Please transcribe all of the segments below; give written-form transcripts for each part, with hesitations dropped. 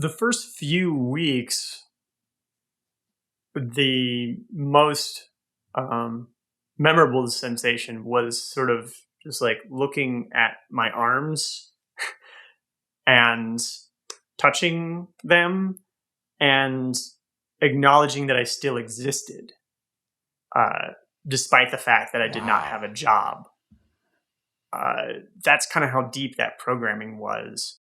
The first few weeks, the most um, memorable sensation was sort of just like looking at my arms and touching them and acknowledging that I still existed, uh, despite the fact that I did not have Wow. a job. That's kind of how deep that programming was.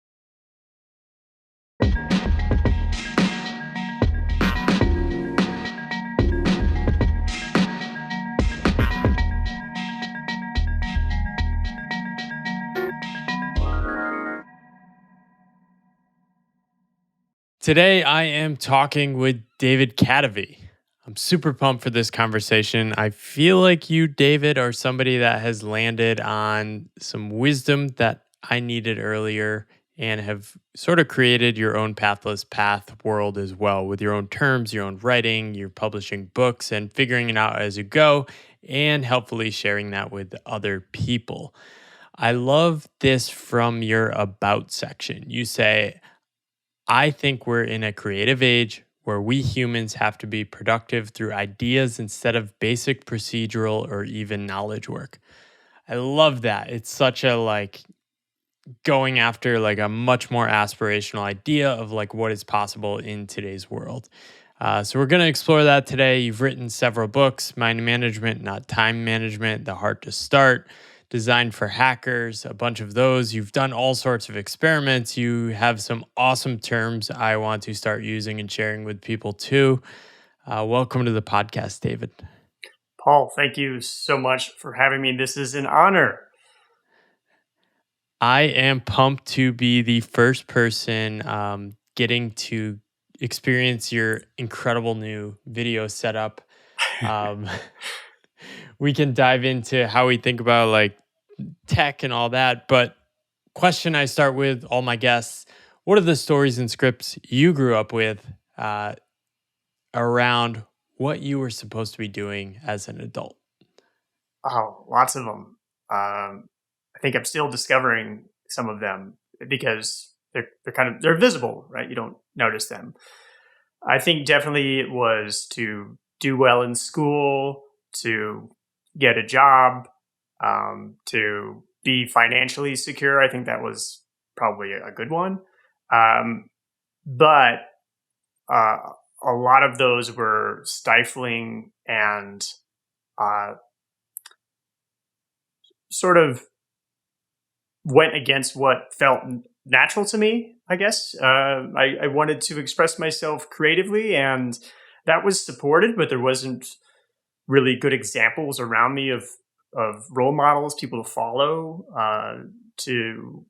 Today, I am talking with David Cadavy. I'm super pumped for this conversation. I feel like you, David, are somebody that has landed on some wisdom that I needed earlier and have sort of created your own pathless path world as well with your own terms, your own writing, you're publishing books and figuring it out as you go and helpfully sharing that with other people. I love this from your about section. You say, I think we're in a creative age where we humans have to be productive through ideas instead of basic procedural or even knowledge work. I love that. It's such a going after like a much more aspirational idea of like what is possible in today's world. So we're going to explore that today. You've written several books: Mind Management, Not Time Management, The Heart to Start, Designed for Hackers, a bunch of those. You've done all sorts of experiments. You have some awesome terms I want to start using and sharing with people too. Welcome to the podcast, David. Paul, thank you so much for having me. This is an honor. I am pumped to be the first person getting to experience your incredible new video setup. Um, we can dive into how we think about like tech and all that. But question I start with all my guests: what are the stories and scripts you grew up with uh, around what you were supposed to be doing as an adult? Oh, lots of them. I think I'm still discovering some of them because they're visible, right? You don't notice them. I think definitely it was to do well in school, to get a job, to be financially secure. I think that was probably a good one. Um, but uh, a lot of those were stifling and uh, sort of went against what felt natural to me, I guess. I wanted to express myself creatively, and that was supported, but there wasn't really good examples around me of role models, people to follow to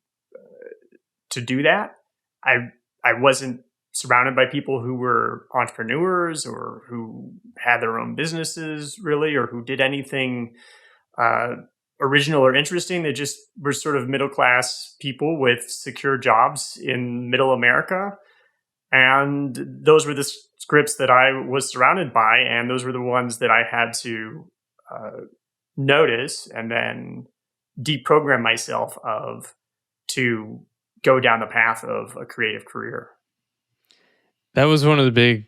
to do that. I wasn't surrounded by people who were entrepreneurs or who had their own businesses, really, or who did anything uh, original or interesting. They just were sort of middle class people with secure jobs in middle America. And those were the scripts that I was surrounded by. And those were the ones that I had to uh, notice and then deprogram myself of to go down the path of a creative career. That was one of the big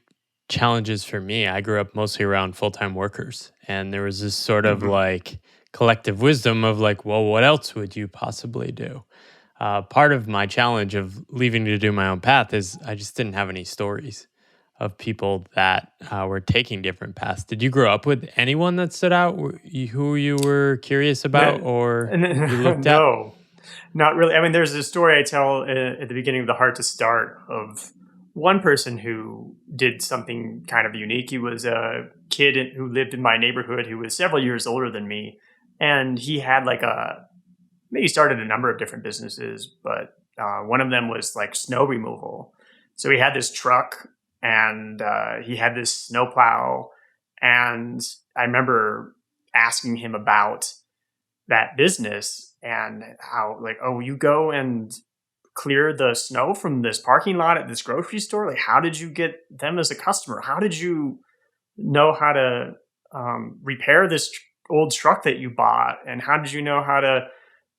challenges for me. I grew up mostly around full time workers, and there was this sort of Mm-hmm. like collective wisdom of like, well, what else would you possibly do? Part of my challenge of leaving to do my own path is I just didn't have any stories of people that were taking different paths. Did you grow up with anyone that stood out who you were curious about or you looked at? No, not really. I mean, there's a story I tell at the beginning of The Heart to Start of one person who did something kind of unique. He was a kid who lived in my neighborhood who was several years older than me. And he had maybe started a number of different businesses, but one of them was like snow removal. So he had this truck and he had this snowplow. And I remember asking him about that business and how like, oh, you go and clear the snow from this parking lot at this grocery store. Like, how did you get them as a customer? How did you know how to repair this old truck that you bought? And how did you know how to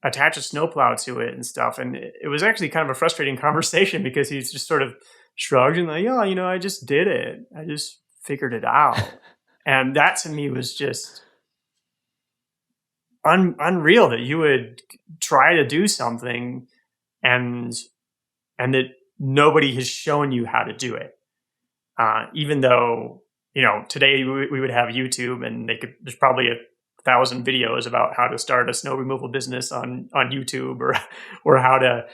attach a snowplow to it and stuff? And it was actually kind of a frustrating conversation because he's just sort of shrugged and like, "Yeah, I just did it. I just figured it out." And that to me was just unreal that you would try to do something and that nobody has shown you how to do it. Even though today we would have YouTube, and there's probably 1,000 videos about how to start a snow removal business on YouTube, or how to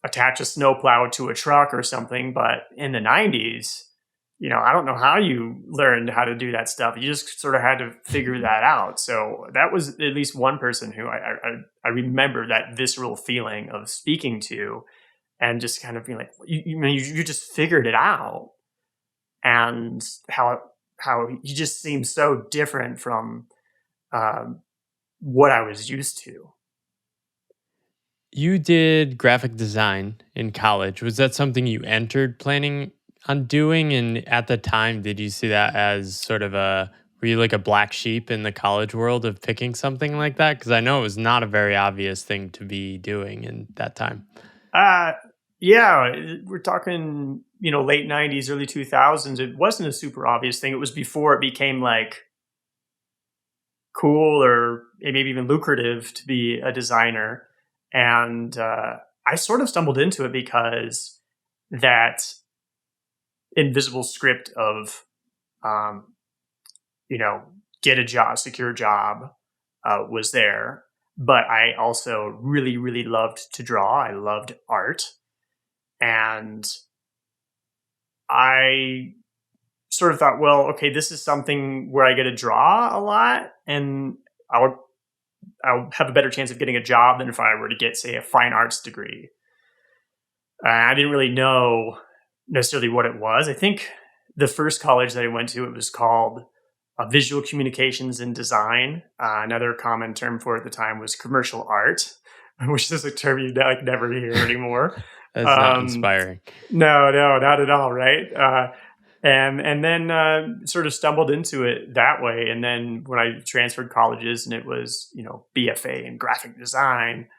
attach a snowplow to a truck or something. But in the 90s, I don't know how you learned how to do that stuff. You just sort of had to figure that out. So that was at least one person who I remember that visceral feeling of speaking to, and just kind of being like, you just figured it out, and how he just seems so different from what I was used to. You did graphic design in college. Was that something you entered planning on doing? And at the time, did you see that as sort of were you like a black sheep in the college world of picking something like that? Because I know it was not a very obvious thing to be doing in that time. Uh, yeah, we're talking, late 90s, early 2000s. It wasn't a super obvious thing. It was before it became like cool or maybe even lucrative to be a designer. And I sort of stumbled into it because that invisible script of, um, get a job, secure a job, was there. But I also really, really loved to draw. I loved art. And I sort of thought, well, okay, this is something where I get to draw a lot, and I'll have a better chance of getting a job than if I were to get, say, a fine arts degree. I didn't really know necessarily what it was. I think the first college that I went to, it was called Visual Communications and Design. Another common term for it at the time was commercial art, which is a term you never hear anymore. That's not inspiring. No, not at all, right? And then sort of stumbled into it that way. And then when I transferred colleges, and it was BFA in graphic design,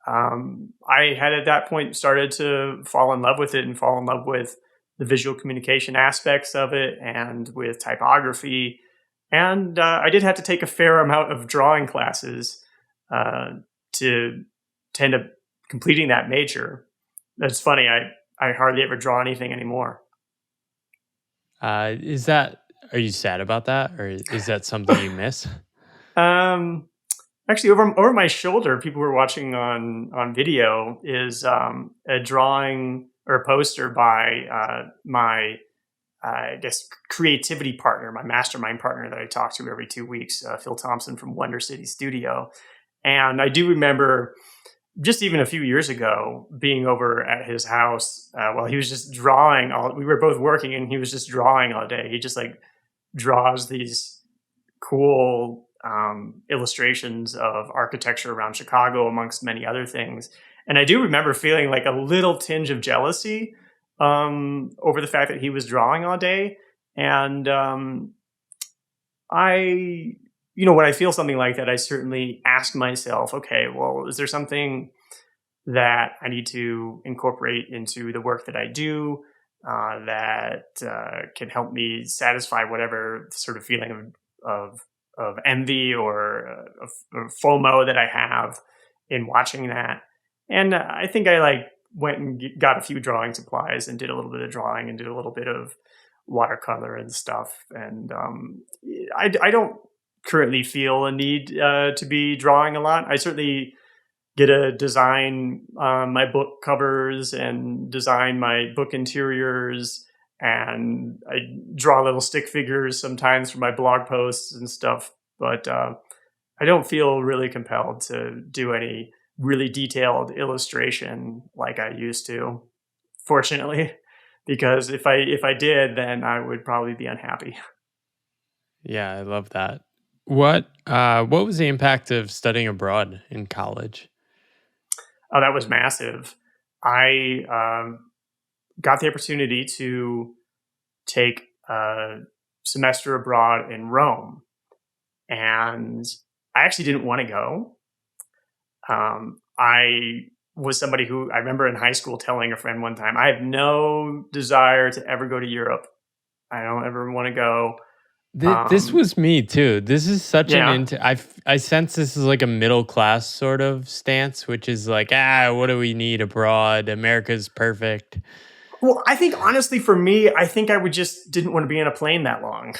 I had at that point started to fall in love with it, and fall in love with the visual communication aspects of it, and with typography. And I did have to take a fair amount of drawing classes to tend to completing that major. That's funny. I hardly ever draw anything anymore. Are you sad about that, or is that something you miss? Actually, over my shoulder, people who are watching on video, is a drawing or a poster by my, I guess, creativity partner, my mastermind partner that I talk to every 2 weeks, Phil Thompson from Wonder City Studio. And I do remember, just even a few years ago, being over at his house while he was just drawing. We were both working, and he was just drawing all day. He just like draws these cool illustrations of architecture around Chicago, amongst many other things. And I do remember feeling like a little tinge of jealousy over the fact that he was drawing all day. And when I feel something like that, I certainly ask myself, okay, well, is there something that I need to incorporate into the work that I do that can help me satisfy whatever sort of feeling of envy or of FOMO that I have in watching that? And I think I went and got a few drawing supplies and did a little bit of drawing and did a little bit of watercolor and stuff. And I don't currently feel a need to be drawing a lot. I certainly get to design my book covers and design my book interiors, and I draw little stick figures sometimes for my blog posts and stuff. But I don't feel really compelled to do any really detailed illustration like I used to, fortunately, because if I did, then I would probably be unhappy. Yeah, I love that. What was the impact of studying abroad in college? Oh, that was massive. I got the opportunity to take a semester abroad in Rome, and I actually didn't want to go. I was somebody who I remember in high school telling a friend one time, I have no desire to ever go to Europe. I don't ever want to go. This was me too. This is such an Yeah. I sense this is like a middle class sort of stance, which is like, what do we need abroad? America's perfect. Well, I think honestly for me, I think I would just didn't want to be on a plane that long.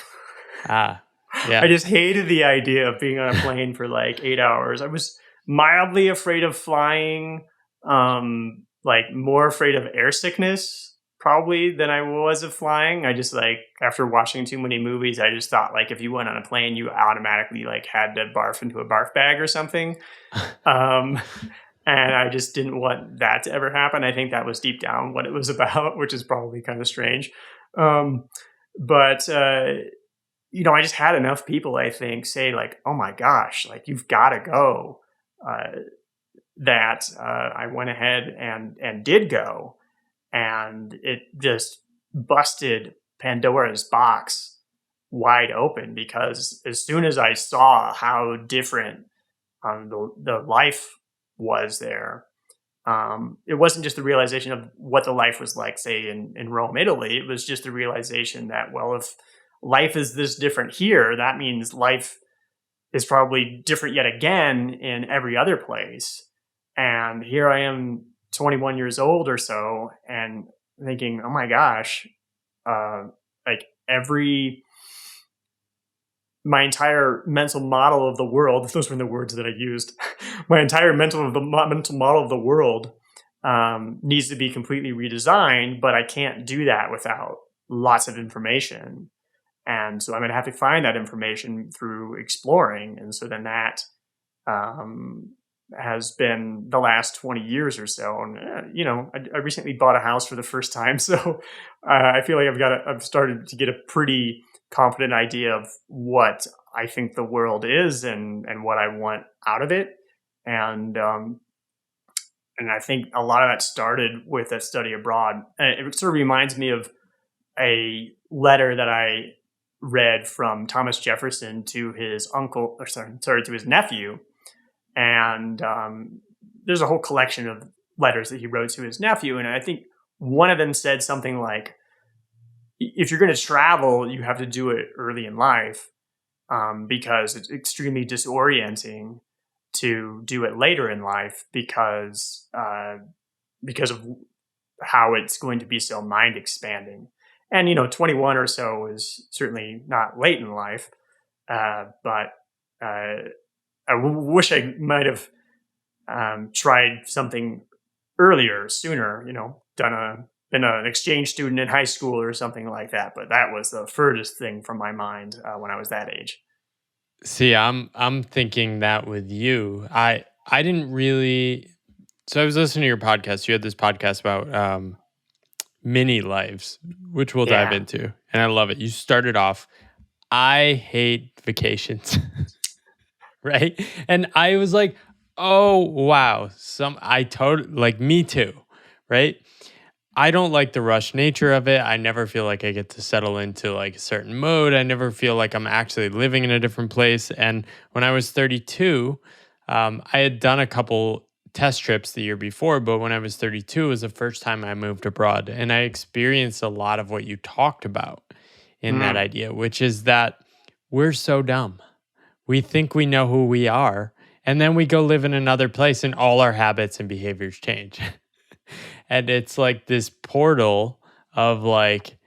Ah, I yeah. just hated the idea of being on a plane for like 8 hours. I was mildly afraid of flying, like more afraid of air sickness probably than I was of flying. I just like after watching too many movies, I just thought like if you went on a plane, you automatically like had to barf into a barf bag or something. Um, and I just didn't want that to ever happen. I think that was deep down what it was about, which is probably kind of strange. Um, but I just had enough people, I think, say like, "Oh my gosh, like you've got to go." Uh, that I went ahead and did go, and it just busted Pandora's box wide open because as soon as I saw how different the life was there, it wasn't just the realization of what the life was like, say in Rome, Italy. It was just the realization that, well, if life is this different here, that means life is probably different yet again in every other place. And here I am, 21 years old or so, and thinking, oh my gosh, like every my entire mental model of the world, those were the words that I used, my entire mental model of the world needs to be completely redesigned, but I can't do that without lots of information. And so I'm going to have to find that information through exploring. And so then that um, has been the last 20 years or so. And, I recently bought a house for the first time. So I feel like I've started to get a pretty confident idea of what I think the world is and what I want out of it. And I think a lot of that started with a study abroad. And it sort of reminds me of a letter that I read from Thomas Jefferson to his uncle, or sorry, to his nephew. And there's a whole collection of letters that he wrote to his nephew. And I think one of them said something like, if you're going to travel, you have to do it early in life because it's extremely disorienting to do it later in life because of how it's going to be so mind expanding. And 21 or so is certainly not late in life, but wish I might have tried something earlier, sooner. Been an exchange student in high school or something like that. But that was the furthest thing from my mind when I was that age. See, I'm thinking that with you. I didn't really. So I was listening to your podcast. You had this podcast about mini lives, which we'll dive Yeah. into, and I love it. You started off, I hate vacations, right? And I was like, oh wow, I totally like me too, right? I don't like the rush nature of it. I never feel like I get to settle into like a certain mode. I never feel like I'm actually living in a different place. And when I was 32, I had done a couple test trips the year before, but when I was 32, it was the first time I moved abroad. And I experienced a lot of what you talked about in that Mm. idea, which is that we're so dumb. We think we know who we are, and then we go live in another place, and all our habits and behaviors change. And it's like this portal of like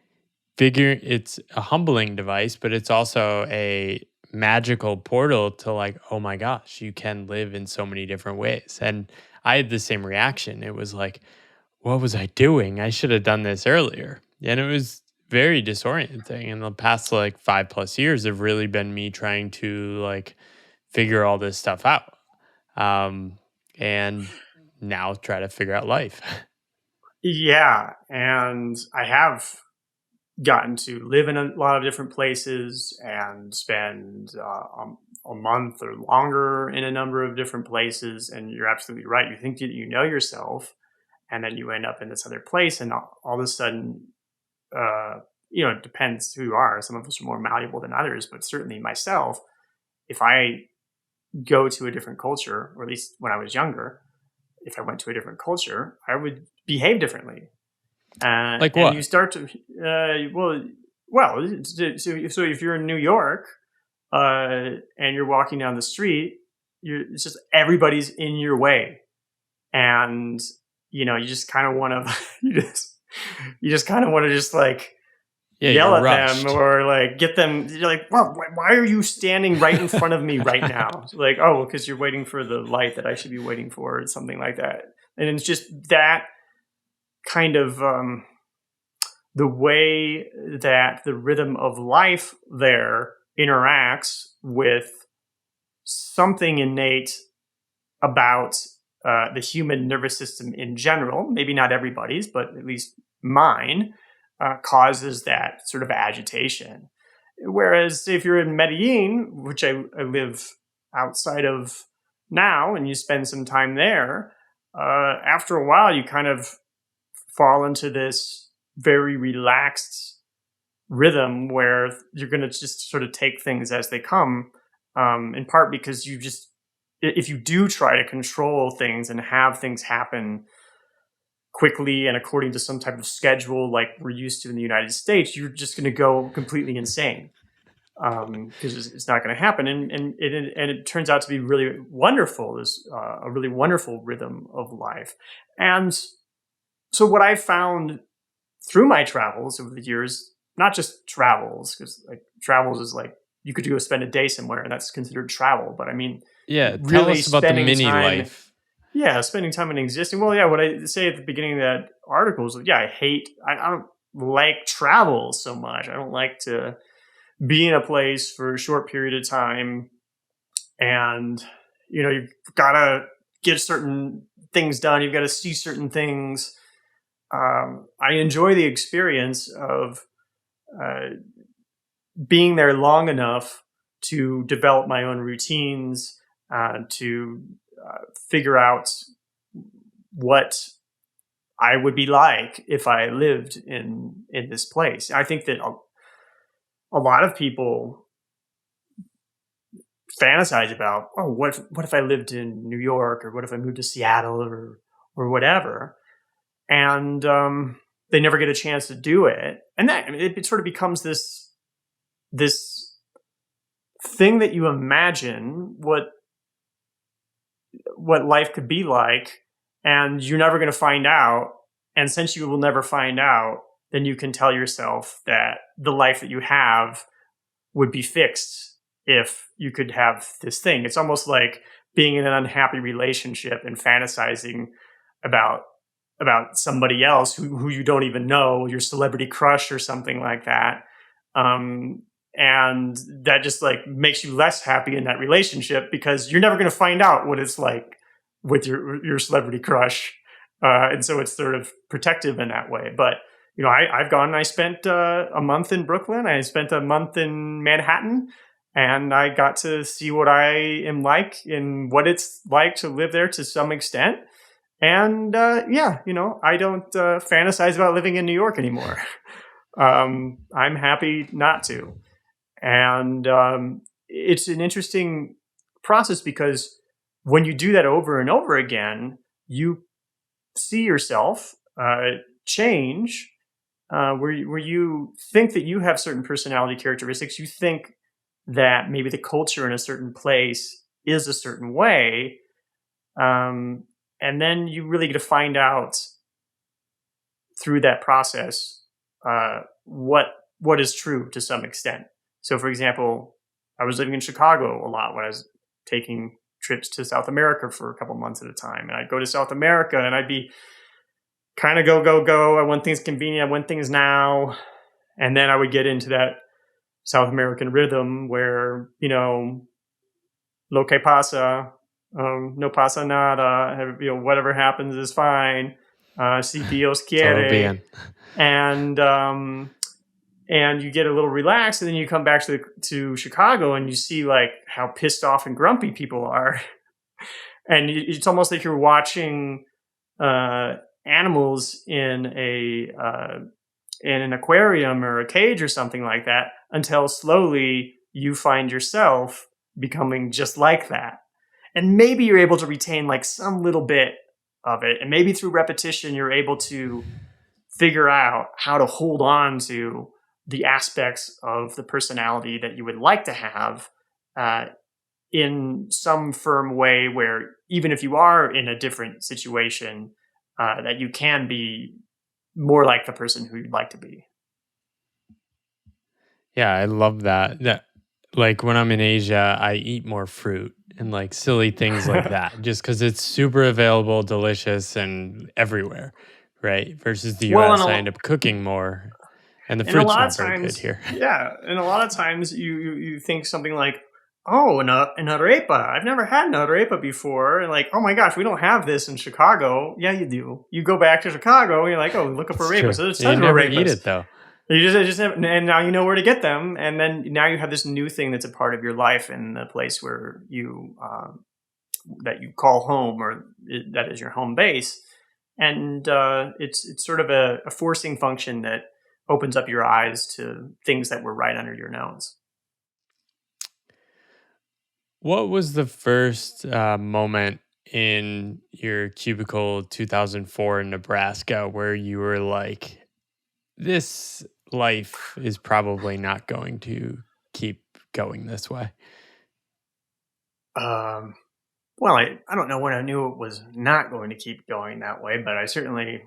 it's a humbling device, but it's also a magical portal to like, oh my gosh, you can live in so many different ways. And I had the same reaction. It was like, what was I doing? I should have done this earlier. And it was very disorienting. And the past like 5+ years have really been me trying to like figure all this stuff out. And now try to figure out life. Yeah. And I have gotten to live in a lot of different places and spend a month or longer in a number of different places. And you're absolutely right. You think that you know yourself, and then you end up in this other place, and all of a sudden, it depends who you are. Some of us are more malleable than others, but certainly myself, if I go to a different culture, or at least when I was younger, if I went to a different culture, I would behave differently. Like and what? you start to, so if you're in New York, and you're walking down the street, it's just everybody's in your way, and you just kind of want to, you just kind of want to just like Yeah, yell you're at rushed. them or like get them. You're like, well, why are you standing right in front of me right now? Like, oh, because you're waiting for the light that I should be waiting for, or something like that. And it's just that kind of the way that the rhythm of life there interacts with something innate about the human nervous system in general, maybe not everybody's, but at least mine, causes that sort of agitation. Whereas if you're in Medellin, which I live outside of now, and you spend some time there, after a while you kind of fall into this very relaxed rhythm where you're going to just sort of take things as they come, in part because if you do try to control things and have things happen quickly and according to some type of schedule like we're used to in the United States, you're just going to go completely insane, because it's not going to happen. And it turns out to be really wonderful. There's a really wonderful rhythm of life. And so what I found through my travels over the years, not just travels, because like travels is like you could go spend a day somewhere and that's considered travel. But I mean, Yeah, tell really us about the spending mini time, life. yeah, spending time in existing. Well, yeah, what I say at the beginning of that article is, yeah, I don't like travel so much. I don't like to be in a place for a short period of time, and you've got to get certain things done. You've got to see certain things. I enjoy the experience of being there long enough to develop my own routines, to figure out what I would be like if I lived in this place. I think that a lot of people fantasize about, oh, what if I lived in New York, or what if I moved to Seattle, or whatever, and they never get a chance to do it. And that, I mean, it sort of becomes this thing that you imagine what life could be like, and you're never going to find out. And since you will never find out, then you can tell yourself that the life that you have would be fixed if you could have this thing. It's almost like being in an unhappy relationship and fantasizing about somebody else who you don't even know, your celebrity crush or something like that. And that just like makes you less happy in that relationship, because you're never going to find out what it's like with your celebrity crush. And so it's sort of protective in that way. But, I've gone and I spent a month in Brooklyn. I spent a month in Manhattan, and I got to see what I am like and what it's like to live there to some extent. And I don't fantasize about living in New York anymore. I'm happy not to. And it's an interesting process, because when you do that over and over again, you see yourself change, where you think that you have certain personality characteristics. You think that maybe the culture in a certain place is a certain way. And then you really get to find out through that process what is true to some extent. So, for example, I was living in Chicago a lot when I was taking trips to South America for a couple months at a time. And I'd go to South America and I'd be kind of go. I want things convenient. I want things now. And then I would get into that South American rhythm where, lo que pasa, no pasa nada, whatever happens is fine. Si Dios quiere. And you get a little relaxed, and then you come back to Chicago and you see like how pissed off and grumpy people are. And it's almost like you're watching animals in an aquarium or a cage or something like that, until slowly you find yourself becoming just like that. And maybe you're able to retain like some little bit of it. And maybe through repetition, you're able to figure out how to hold on to the aspects of the personality that you would like to have in some firm way where even if you are in a different situation, that you can be more like the person who you'd like to be. Yeah, I love that. Like when I'm in Asia, I eat more fruit and like silly things like that, just because it's super available, delicious, and everywhere, right? Versus the Well, US, I end up cooking more, and the and a fruit's lot not of very good times, here. yeah, and a lot of times you think something like, oh, an arepa. I've never had an arepa before. And like, oh my gosh, we don't have this in Chicago. Yeah, you do. You go back to Chicago and you're like, oh, look up It's arepas. true. So there's You tons of never eat arepas. it though. You just and now you know where to get them, and then now you have this new thing that's a part of your life in the place where you that you call home, or that is your home base, and it's sort of a forcing function that opens up your eyes to things that were right under your nose. What was the first moment in your cubicle 2004 in Nebraska where you were like, this life is probably not going to keep going this way? Um, well, I don't know when I knew it was not going to keep going that way, but I certainly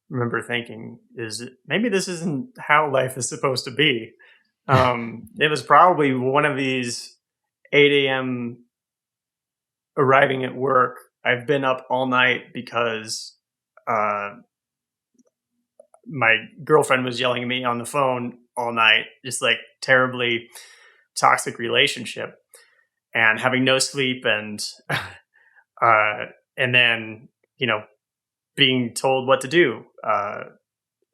remember thinking, maybe this isn't how life is supposed to be. It was probably one of these 8 a.m. arriving at work. I've been up all night because uh, my girlfriend was yelling at me on the phone all night, just like terribly toxic relationship, and having no sleep, and then being told what to do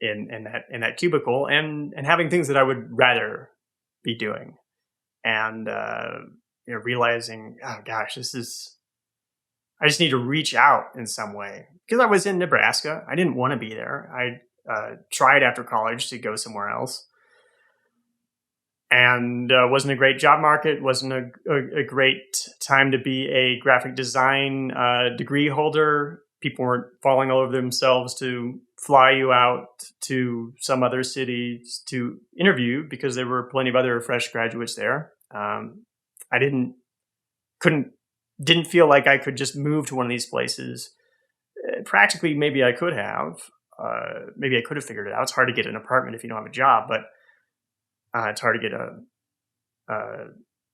in that cubicle, and having things that I would rather be doing, and realizing, oh gosh, I just need to reach out in some way, because I was in Nebraska. I didn't want to be there. I tried after college to go somewhere else, and wasn't a great job market. Wasn't a great time to be a graphic design degree holder. People weren't falling all over themselves to fly you out to some other cities to interview, because there were plenty of other fresh graduates there. I didn't feel like I could just move to one of these places. Practically, maybe I could have. Maybe I could have figured it out. It's hard to get an apartment if you don't have a job, but it's hard to get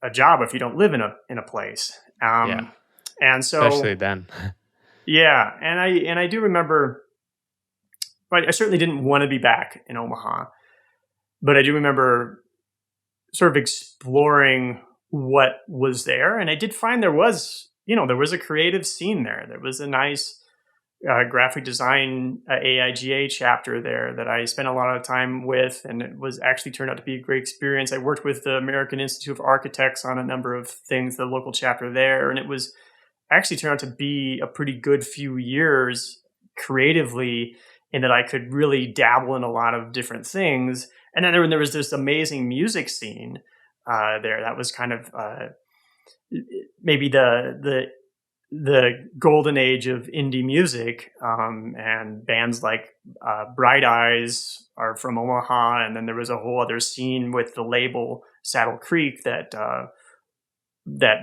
a job if you don't live in a place. Yeah, And so, especially then. yeah, and I do remember. But I certainly didn't want to be back in Omaha, but I do remember sort of exploring what was there, and I did find there was a creative scene there. There was a nice graphic design AIGA chapter there that I spent a lot of time with, and it was actually turned out to be a great experience. I worked with the American Institute of Architects on a number of things, the local chapter there, and it was actually turned out to be a pretty good few years creatively, in that I could really dabble in a lot of different things. And then there was this amazing music scene there that was kind of maybe the golden age of indie music, and bands like Bright Eyes are from Omaha, and then there was a whole other scene with the label Saddle Creek that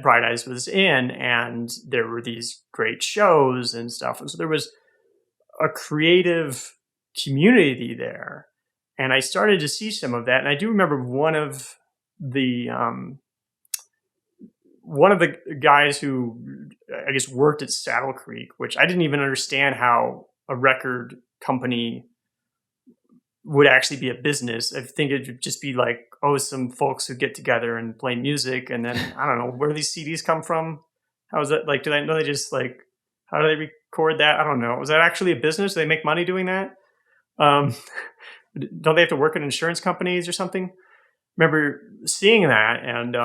Bright Eyes was in, and there were these great shows and stuff, and so there was a creative community there, and I started to see some of that. And I do remember the one of the guys who I guess worked at Saddle Creek, which I didn't even understand how a record company would actually be a business. I think it would just be like, oh, some folks who get together and play music, and then I don't know where do these CDs come from. How is that like? Do they just like, how do they record that? I don't know. Was that actually a business? Do they make money doing that? Don't they have to work at insurance companies or something? Remember seeing that, and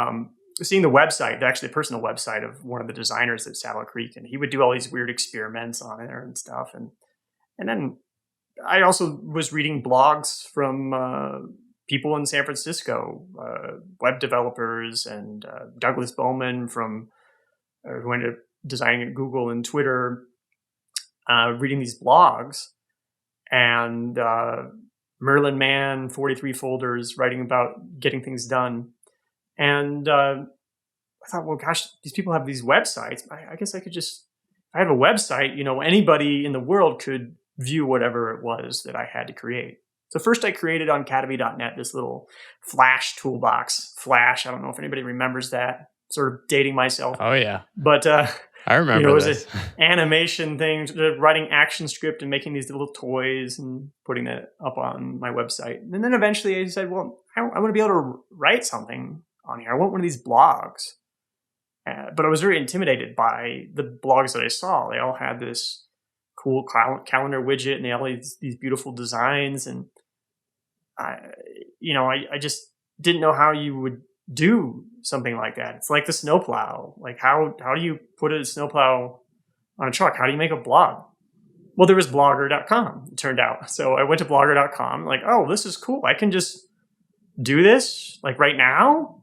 seeing the website, actually the personal website of one of the designers at Saddle Creek, and he would do all these weird experiments on there and stuff. And then I also was reading blogs from people in San Francisco, web developers, and Douglas Bowman from who ended up designing at Google and Twitter. reading these blogs, and Merlin Mann, 43 folders, writing about getting things done. And I thought, well, gosh, these people have these websites. I guess I could just, I have a website, anybody in the world could view whatever it was that I had to create. So first I created on Cademy.net this little Flash toolbox. Flash, I don't know if anybody remembers that, sort of dating myself. Oh, yeah. But I remember it was this. an animation thing, writing action script and making these little toys and putting it up on my website. And then eventually I said, well, I want to be able to write something on here. I want one of these blogs. But I was very intimidated by the blogs that I saw. They all had this cool calendar widget, and they all had these beautiful designs. And I just didn't know how you would do something like that. It's like the snowplow. Like how do you put a snowplow on a truck? How do you make a blog? Well, there was Blogger.com, it turned out. So I went to Blogger.com, like, oh, this is cool. I can just do this like right now.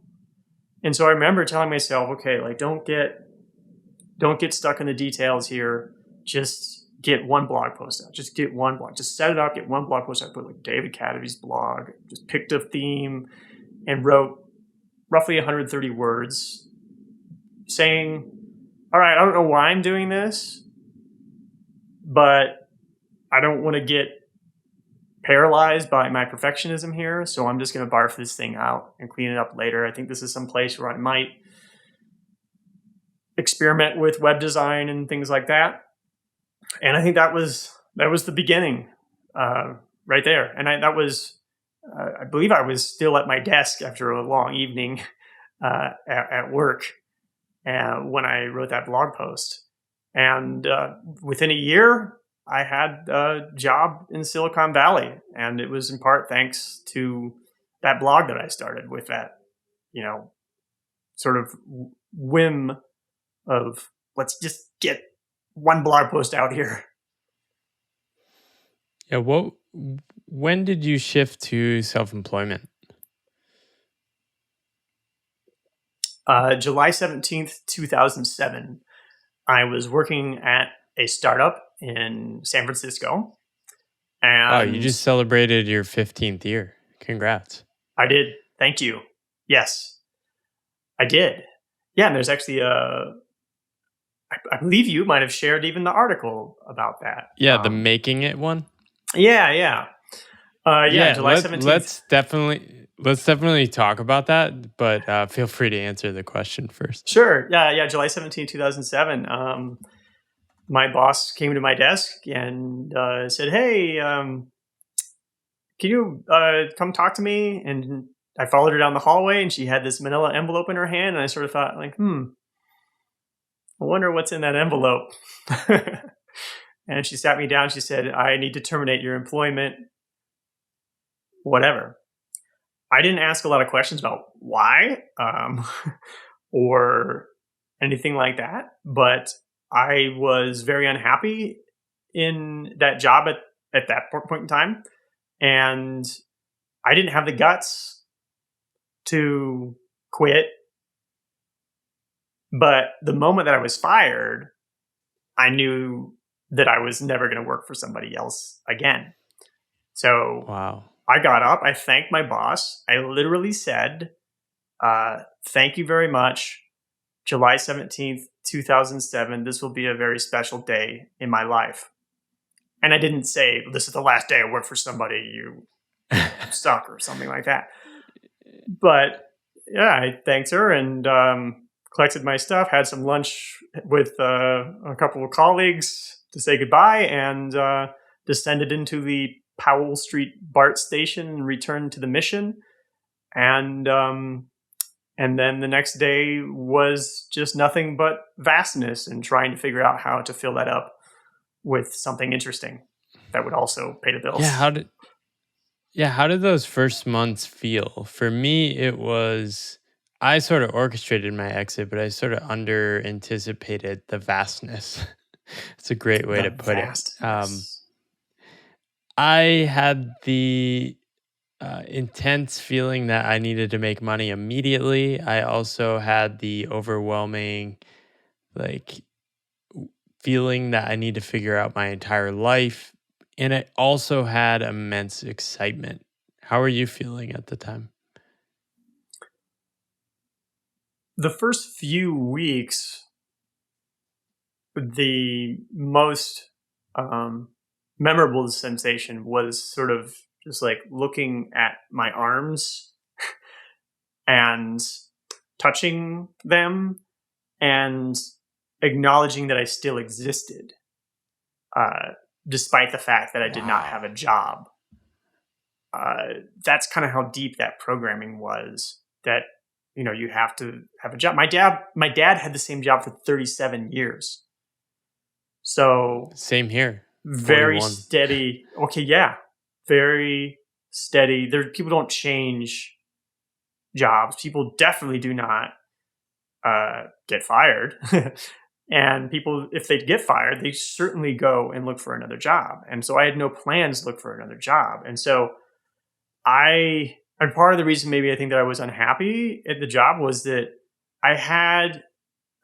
And so I remember telling myself, okay, like don't get stuck in the details here. Just get one blog post out. Just get one blog. Just set it up, get one blog post out. Put like David Cadavy's blog. Just picked a theme and wrote roughly 130 words saying, all right, I don't know why I'm doing this, but I don't want to get paralyzed by my perfectionism here. So I'm just going to barf this thing out and clean it up later. I think this is some place where I might experiment with web design and things like that. And I think that was the beginning right there. And I believe I was still at my desk after a long evening at work when I wrote that blog post. And within a year, I had a job in Silicon Valley. And it was in part thanks to that blog that I started with that, sort of whim of let's just get one blog post out here. Yeah. When did you shift to self-employment? July 17th, 2007. I was working at a startup in San Francisco. And you just celebrated your 15th year. Congrats. I did. Thank you. Yes, I did. Yeah, and there's actually I believe you might have shared even the article about that. Yeah, the Making It one. Yeah. July 17th. Let's definitely talk about that, but feel free to answer the question first. Sure. Yeah. July 17th, 2007. My boss came to my desk and said, hey, can you come talk to me? And I followed her down the hallway, and she had this manila envelope in her hand. And I sort of thought, like, I wonder what's in that envelope. And she sat me down. She said, I need to terminate your employment, whatever. I didn't ask a lot of questions about why or anything like that, but I was very unhappy in that job at that point in time. And I didn't have the guts to quit. But the moment that I was fired, I knew that I was never going to work for somebody else again. So wow. I got up, I thanked my boss. I literally said, thank you very much. July 17th, 2007, this will be a very special day in my life. And I didn't say, this is the last day I work for somebody, you suck, or something like that. But yeah, I thanked her and collected my stuff, had some lunch with a couple of colleagues to say goodbye, and descended into the Powell Street BART station and returned to the mission. And then the next day was just nothing but vastness and trying to figure out how to fill that up with something interesting that would also pay the bills. How did those first months feel? For me, it was, I sort of orchestrated my exit, but I sort of under anticipated the vastness. It's a great way to put it. I had the intense feeling that I needed to make money immediately. I also had the overwhelming feeling that I need to figure out my entire life. And I also had immense excitement. How are you feeling at the time? The first few weeks, the most um, memorable sensation was sort of just like looking at my arms and touching them and acknowledging that I still existed, despite the fact that I did not have Wow. a job. That's kind of how deep that programming was. That you have to have a job. My dad had the same job for 37 years, so Same here. very 41. steady. Okay, yeah, very steady. There, people don't change jobs. People definitely do not get fired. And people, if they get fired, they certainly go and look for another job. And so I had no plans to look for another job. And so and part of the reason maybe I think that I was unhappy at the job was that I had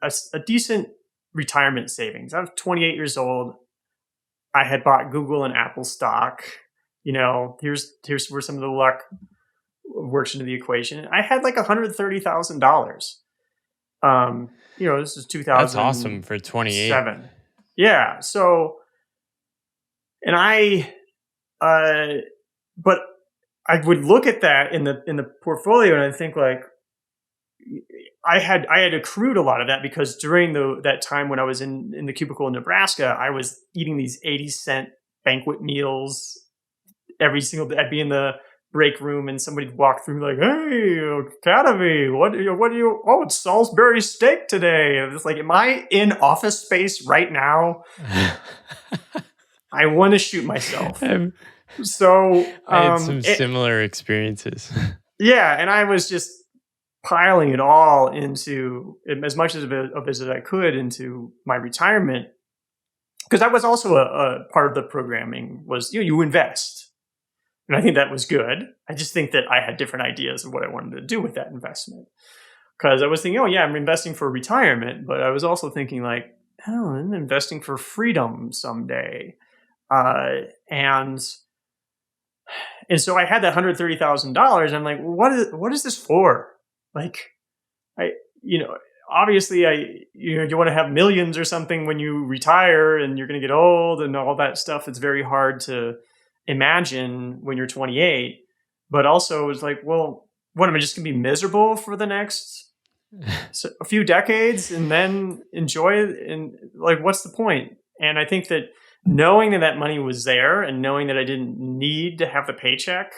a decent retirement savings. I was 28 years old. I had bought Google and Apple stock. Here's where some of the luck works into the equation. I had like $130,000. This is That's awesome 2007. for 28. Yeah. So, and but I would look at that in the portfolio and I think like I had accrued a lot of that because during that time when I was in the cubicle in Nebraska, I was eating these 80-cent banquet meals every single day. I'd be in the break room and somebody'd walk through like, "Hey, Academy, what do you? Oh, it's Salisbury steak today." And it's like, am I in Office Space right now? I want to shoot myself. So I had some similar experiences. Yeah, and I was just piling it all into as much as I could into my retirement, because that was also a part of the programming was you invest. And I think that was good. I just think that I had different ideas of what I wanted to do with that investment. Because I was thinking, oh yeah, I'm investing for retirement, but I was also thinking like, oh, I'm investing for freedom someday. And so I had that $130,000. I'm like, what is this for? Like, obviously you want to have millions or something when you retire and you're going to get old and all that stuff. It's very hard to imagine when you're 28, but also it's like, well, what am I just going to be miserable for the next a few decades and then enjoy it? And like, what's the point? And I think that knowing that money was there and knowing that I didn't need to have the paycheck,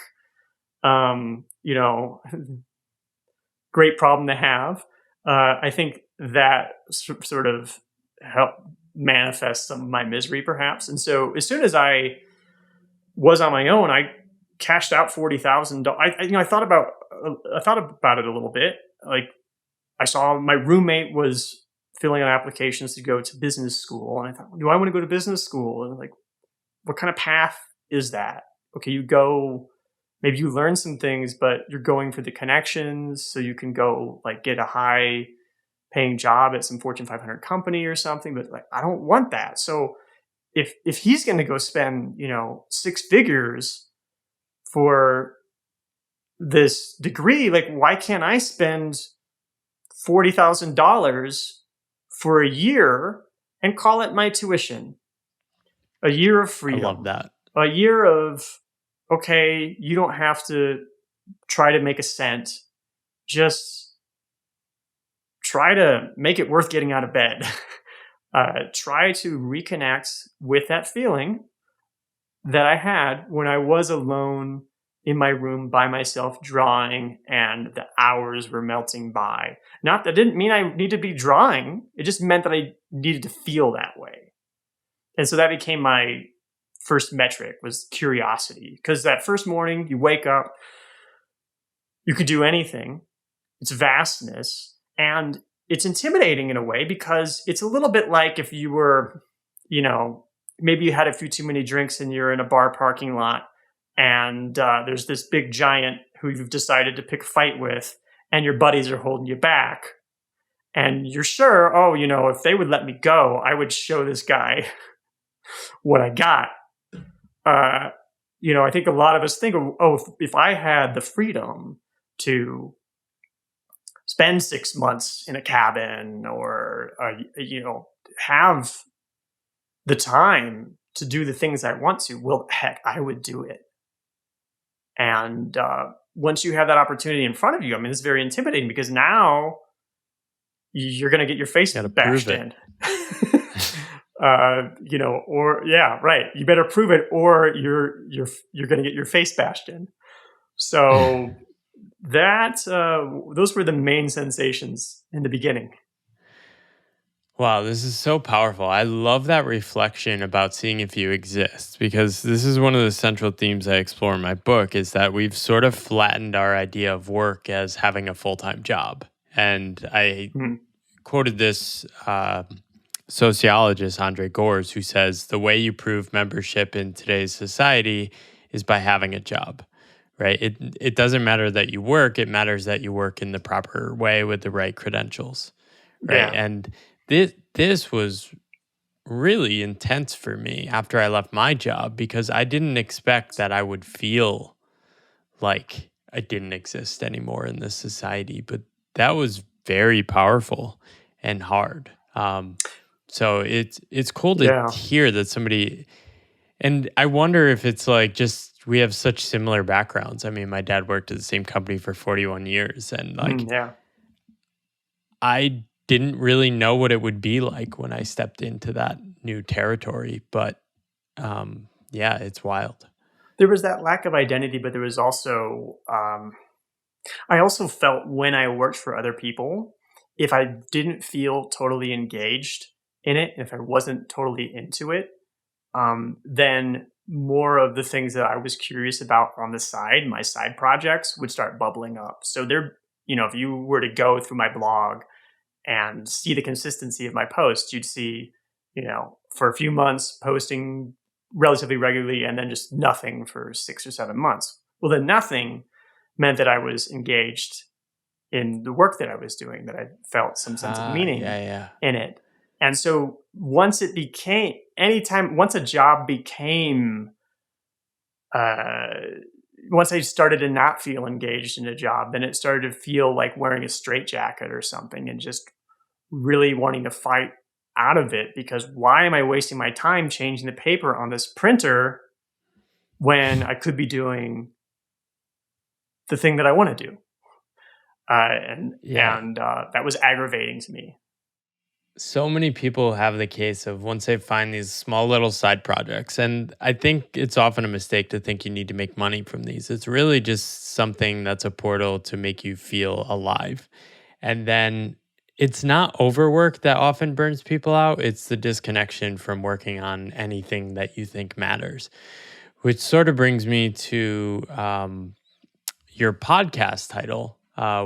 great problem to have. I think that sort of helped manifest some of my misery, perhaps. And so, as soon as I was on my own, I cashed out $40,000. I thought about it a little bit. Like, I saw my roommate was filling out applications to go to business school, and I thought, do I want to go to business school? And like, what kind of path is that? Okay, you go. Maybe you learn some things, but you're going for the connections, so you can go like get a high paying job at some Fortune 500 company or something. But like, I don't want that. So if he's going to go spend, six figures for this degree, like, why can't I spend $40,000 for a year and call it my tuition? A year of freedom. I love that. A year of, okay, you don't have to try to make a cent. Just try to make it worth getting out of bed. Try to reconnect with that feeling that I had when I was alone in my room by myself drawing and the hours were melting by. Not that didn't mean I need to be drawing. It just meant that I needed to feel that way. And so that became my first metric, was curiosity. Because that first morning you wake up, you could do anything. It's vastness. And it's intimidating in a way because it's a little bit like if you were, maybe you had a few too many drinks and you're in a bar parking lot and there's this big giant who you've decided to pick a fight with and your buddies are holding you back. And you're sure, oh, if they would let me go, I would show this guy what I got. I think a lot of us think, oh, if I had the freedom to spend 6 months in a cabin, or have the time to do the things I want to, well, heck, I would do it. And once you have that opportunity in front of you, I mean, it's very intimidating, because now you're going to get your face bashed in. Or yeah, right. You better prove it, or you're going to get your face bashed in. So those were the main sensations in the beginning. Wow, this is so powerful. I love that reflection about seeing if you exist, because this is one of the central themes I explore in my book, is that we've sort of flattened our idea of work as having a full-time job. And I quoted this sociologist, Andre Gores, who says the way you prove membership in today's society is by having a job, right? It doesn't matter that you work, it matters that you work in the proper way with the right credentials, right? Yeah. And this was really intense for me after I left my job, because I didn't expect that I would feel like I didn't exist anymore in this society. But that was very powerful and hard. So it's cool to hear that somebody, and I wonder if it's like just we have such similar backgrounds. I mean, my dad worked at the same company for 41 years, and I didn't really know what it would be like when I stepped into that new territory. But it's wild. There was that lack of identity, but there was also, I also felt when I worked for other people, if I didn't feel totally engaged in it, if I wasn't totally into it, then more of the things that I was curious about on the side, my side projects, would start bubbling up. So if you were to go through my blog and see the consistency of my posts, you'd see, for a few months posting relatively regularly, and then just nothing for 6 or 7 months. Well, the nothing meant that I was engaged in the work that I was doing, that I felt some sense of meaning in it. And so once a job became, once I started to not feel engaged in a job, then it started to feel like wearing a straitjacket or something, and just really wanting to fight out of it, because why am I wasting my time changing the paper on this printer when I could be doing the thing that I want to do? And that was aggravating to me. So many people have the case of once they find these small little side projects, and I think it's often a mistake to think you need to make money from these. It's really just something that's a portal to make you feel alive. And then it's not overwork that often burns people out. It's the disconnection from working on anything that you think matters, which sort of brings me to your podcast title,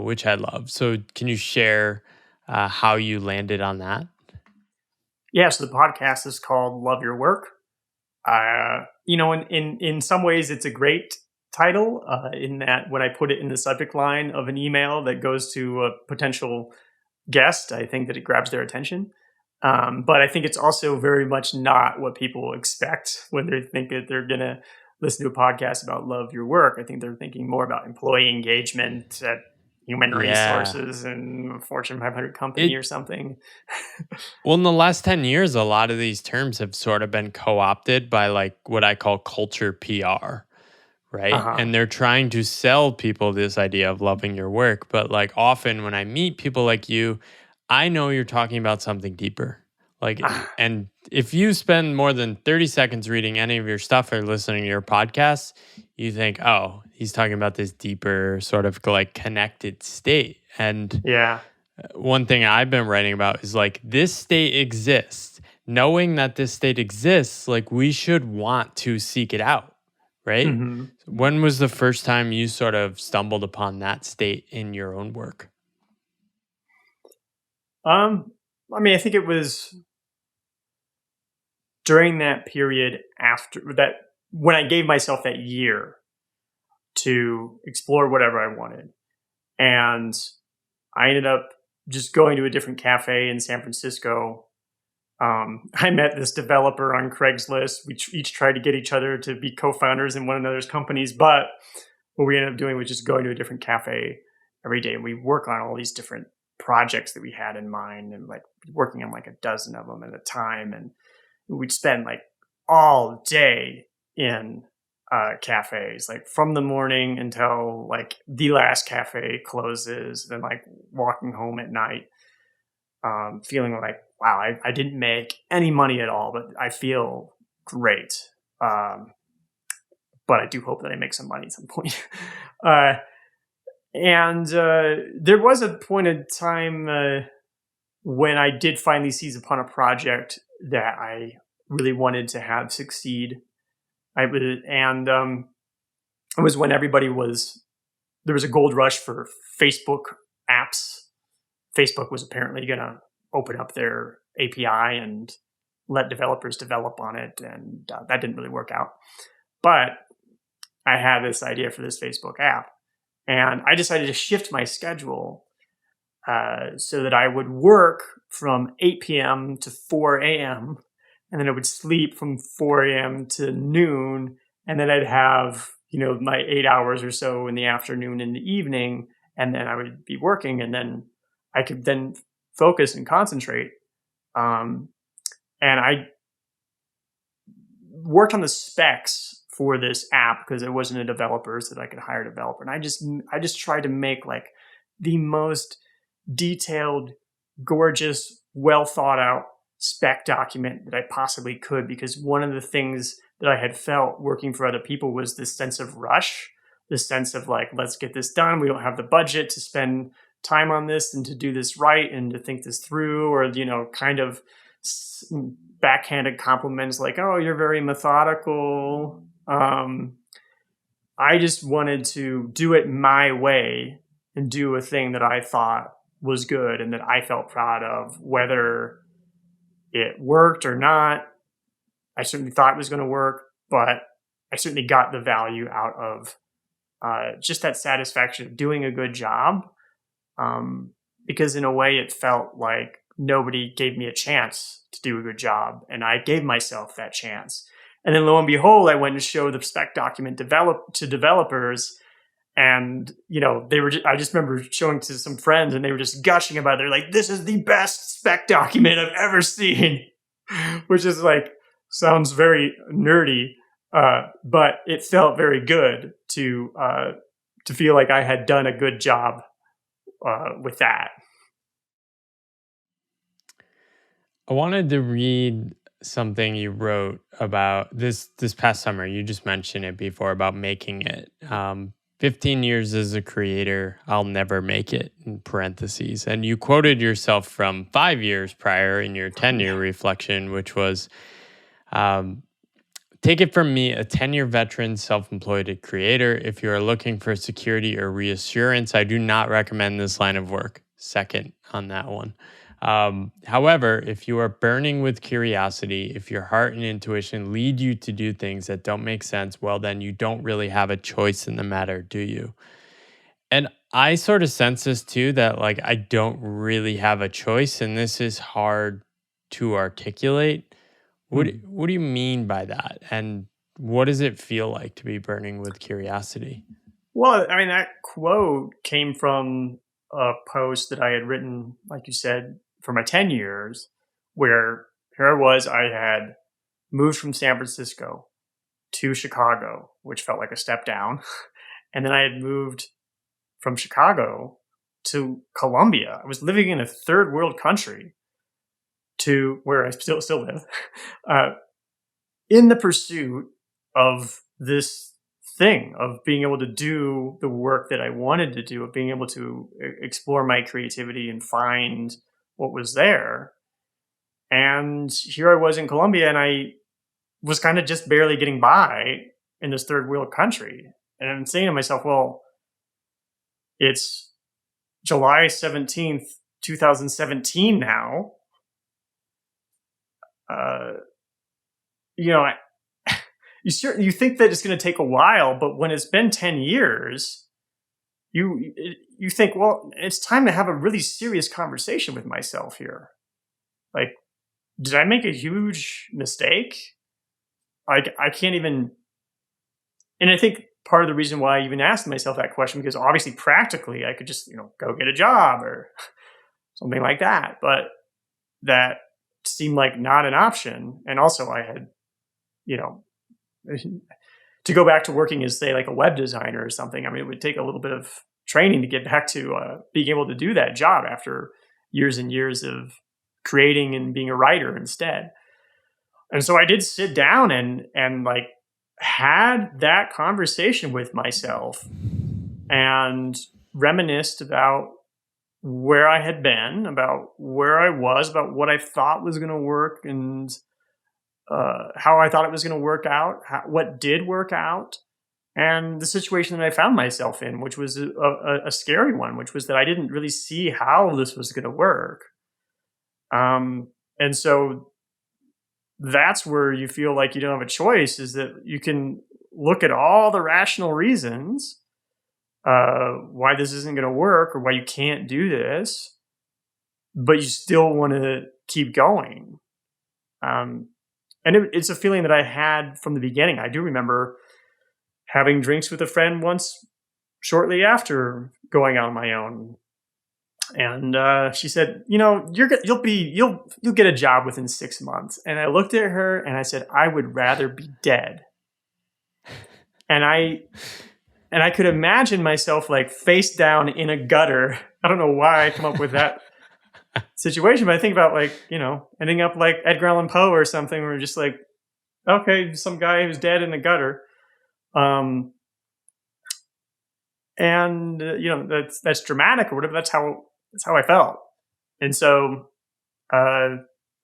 which I love. So can you share how you landed on that? Yeah, so the podcast is called Love Your Work. In some ways, it's a great title, in that when I put it in the subject line of an email that goes to a potential guest, I think that it grabs their attention. But I think it's also very much not what people expect when they think that they're going to listen to a podcast about Love Your Work. I think they're thinking more about employee engagement at human resources and Fortune 500 company or something. Well, in the last 10 years, a lot of these terms have sort of been co-opted by like what I call culture PR, right? And they're trying to sell people this idea of loving your work. But like often when I meet people like you, I know you're talking about something deeper. Like, and if you spend more than 30 seconds reading any of your stuff or listening to your podcasts, you think, oh, he's talking about this deeper sort of like connected state. And one thing I've been writing about is like this state exists. Knowing that this state exists, like we should want to seek it out, right? Mm-hmm. When was the first time you sort of stumbled upon that state in your own work? I think it was during that period after that, when I gave myself that year to explore whatever I wanted. And I ended up just going to a different cafe in San Francisco. I met this developer on Craigslist. We each tried to get each other to be co-founders in one another's companies, but what we ended up doing was just going to a different cafe every day. And we work on all these different projects that we had in mind, and like working on like a dozen of them at a time. And we'd spend like all day in cafes, like from the morning until like the last cafe closes, then like walking home at night, feeling like, wow, I didn't make any money at all, but I feel great. But I do hope that I make some money at some point. And there was a point in time when I did finally seize upon a project that I really wanted to have succeed. It was when there was a gold rush for Facebook apps. Facebook was apparently going to open up their API and let developers develop on it, and that didn't really work out. But I had this idea for this Facebook app, and I decided to shift my schedule so that I would work from 8 p.m. to 4 a.m., and then I would sleep from 4 a.m. to noon, and then I'd have, my 8 hours or so in the afternoon and the evening, and then I would be working, and then I could then focus and concentrate. And I worked on the specs for this app because it wasn't a developer, so that I could hire a developer. And I just tried to make like the most detailed, gorgeous, well thought out spec document that I possibly could, because one of the things that I had felt working for other people was this sense of rush, this sense of like, let's get this done. We don't have the budget to spend time on this and to do this right and to think this through, or, kind of backhanded compliments like, oh, you're very methodical. I just wanted to do it my way and do a thing that I thought was good and that I felt proud of, whether it worked or not. I certainly thought it was going to work, but I certainly got the value out of just that satisfaction of doing a good job. Because in a way it felt like nobody gave me a chance to do a good job, and I gave myself that chance. And then lo and behold, I went and showed the spec document to developers, and I just remember showing to some friends, and they were just gushing about it. They're like, "This is the best spec document I've ever seen," which is like, sounds very nerdy, but it felt very good to feel like I had done a good job with that. I wanted to read something you wrote about this past summer. You just mentioned it before about making it. 15 years as a creator, I'll never make it, in parentheses. And you quoted yourself from 5 years prior in your 10-year reflection, which was, take it from me, a 10-year veteran, self-employed creator. If you are looking for security or reassurance, I do not recommend this line of work. Second on that one. However, if you are burning with curiosity, if your heart and intuition lead you to do things that don't make sense, well, then you don't really have a choice in the matter, do you? And I sort of sense this too, that like I don't really have a choice, and this is hard to articulate. What do you mean by that? And what does it feel like to be burning with curiosity? Well, I mean, that quote came from a post that I had written, like you said, for my 10 years, where here I had moved from San Francisco to Chicago, which felt like a step down. And then I had moved from Chicago to Colombia. I was living in a third world country, to where I still live, in the pursuit of this thing of being able to do the work that I wanted to do, of being able to explore my creativity and find what was there. And here I was in Colombia, and I was kind of just barely getting by in this third world country. And I'm saying to myself, well, it's July 17th, 2017 now. You think that it's going to take a while, but when it's been 10 years, you think, well, it's time to have a really serious conversation with myself here. Like, did I make a huge mistake? Like, I can't even. And I think part of the reason why I even asked myself that question, because obviously practically I could just go get a job or something like that, but that seemed like not an option. And also, I had you know to go back to working as, say, like a web designer or something. I mean, it would take a little bit of training to get back to being able to do that job after years and years of creating and being a writer instead. And so I did sit down and like had that conversation with myself and reminisced about where I had been, about where I was, about what I thought was going to work, and how I thought it was going to work out, what did work out, and the situation that I found myself in, which was a scary one, which was that I didn't really see how this was going to work. And so that's where you feel like you don't have a choice, is that you can look at all the rational reasons why this isn't going to work or why you can't do this, but you still want to keep going. And it's a feeling that I had from the beginning. I do remember having drinks with a friend once shortly after going out on my own. And she said, you'll get a job within 6 months. And I looked at her and I said, I would rather be dead. And I could imagine myself like face down in a gutter. I don't know why I come up with that situation, but I think about ending up like Edgar Allan Poe or something, where just like, okay, some guy who's dead in a gutter. That's dramatic or whatever. That's how I felt. And so I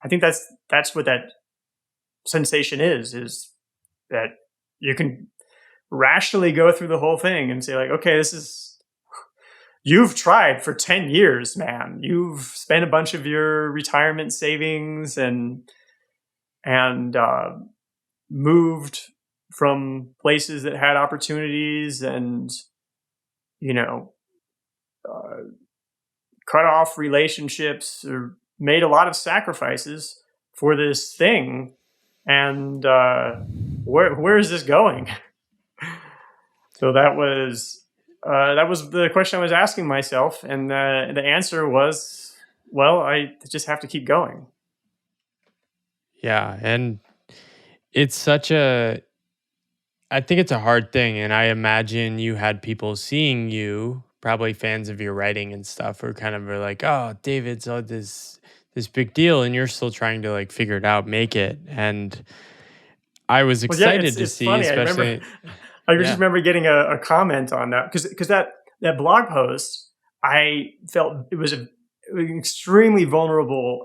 think that's what that sensation is that you can rationally go through the whole thing and say like, okay, you've tried for 10 years, man. You've spent a bunch of your retirement savings and moved from places that had opportunities and, cut off relationships or made a lot of sacrifices for this thing. And where is this going? So that was the question I was asking myself, and the answer was, well, I just have to keep going. Yeah, and it's I think it's a hard thing, and I imagine you had people seeing you, probably fans of your writing and stuff, who kind of are like, "Oh, David's this big deal," and you're still trying to like figure it out, make it. And I was Well, yeah, excited to it's see, funny. especially, I just yeah, remember getting a comment on that because that blog post, I felt it was an extremely vulnerable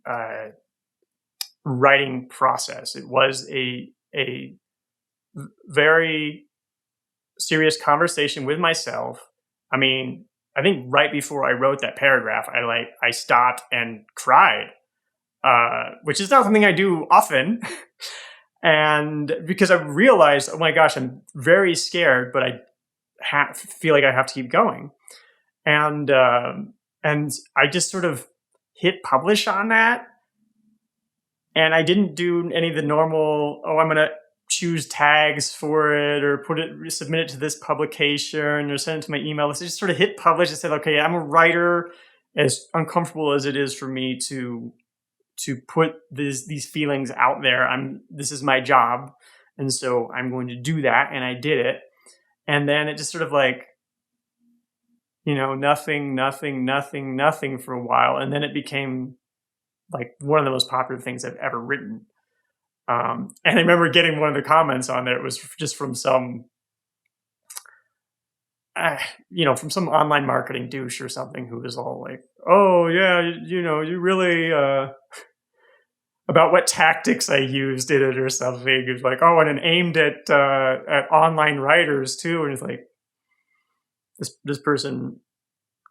uh, writing process. It was a very serious conversation with myself. I mean, I think right before I wrote that paragraph, I stopped and cried, which is not something I do often. And because I realized, oh my gosh, I'm very scared, but I feel like I have to keep going. And I just sort of hit publish on that, and I didn't do any of the normal, oh, I'm going to choose tags for it or submit it to this publication or send it to my email list. I just sort of hit publish and said, okay, I'm a writer, as uncomfortable as it is for me to put these feelings out there. This is my job. And so I'm going to do that. And I did it. And then it just sort of like, nothing for a while. And then it became like one of the most popular things I've ever written. And I remember getting one of the comments on there. It was just from some, from some online marketing douche or something, who was all like, "Oh yeah, you really about what tactics I used in it or something." It was like, "Oh, and aimed at online writers too." And it's like, this person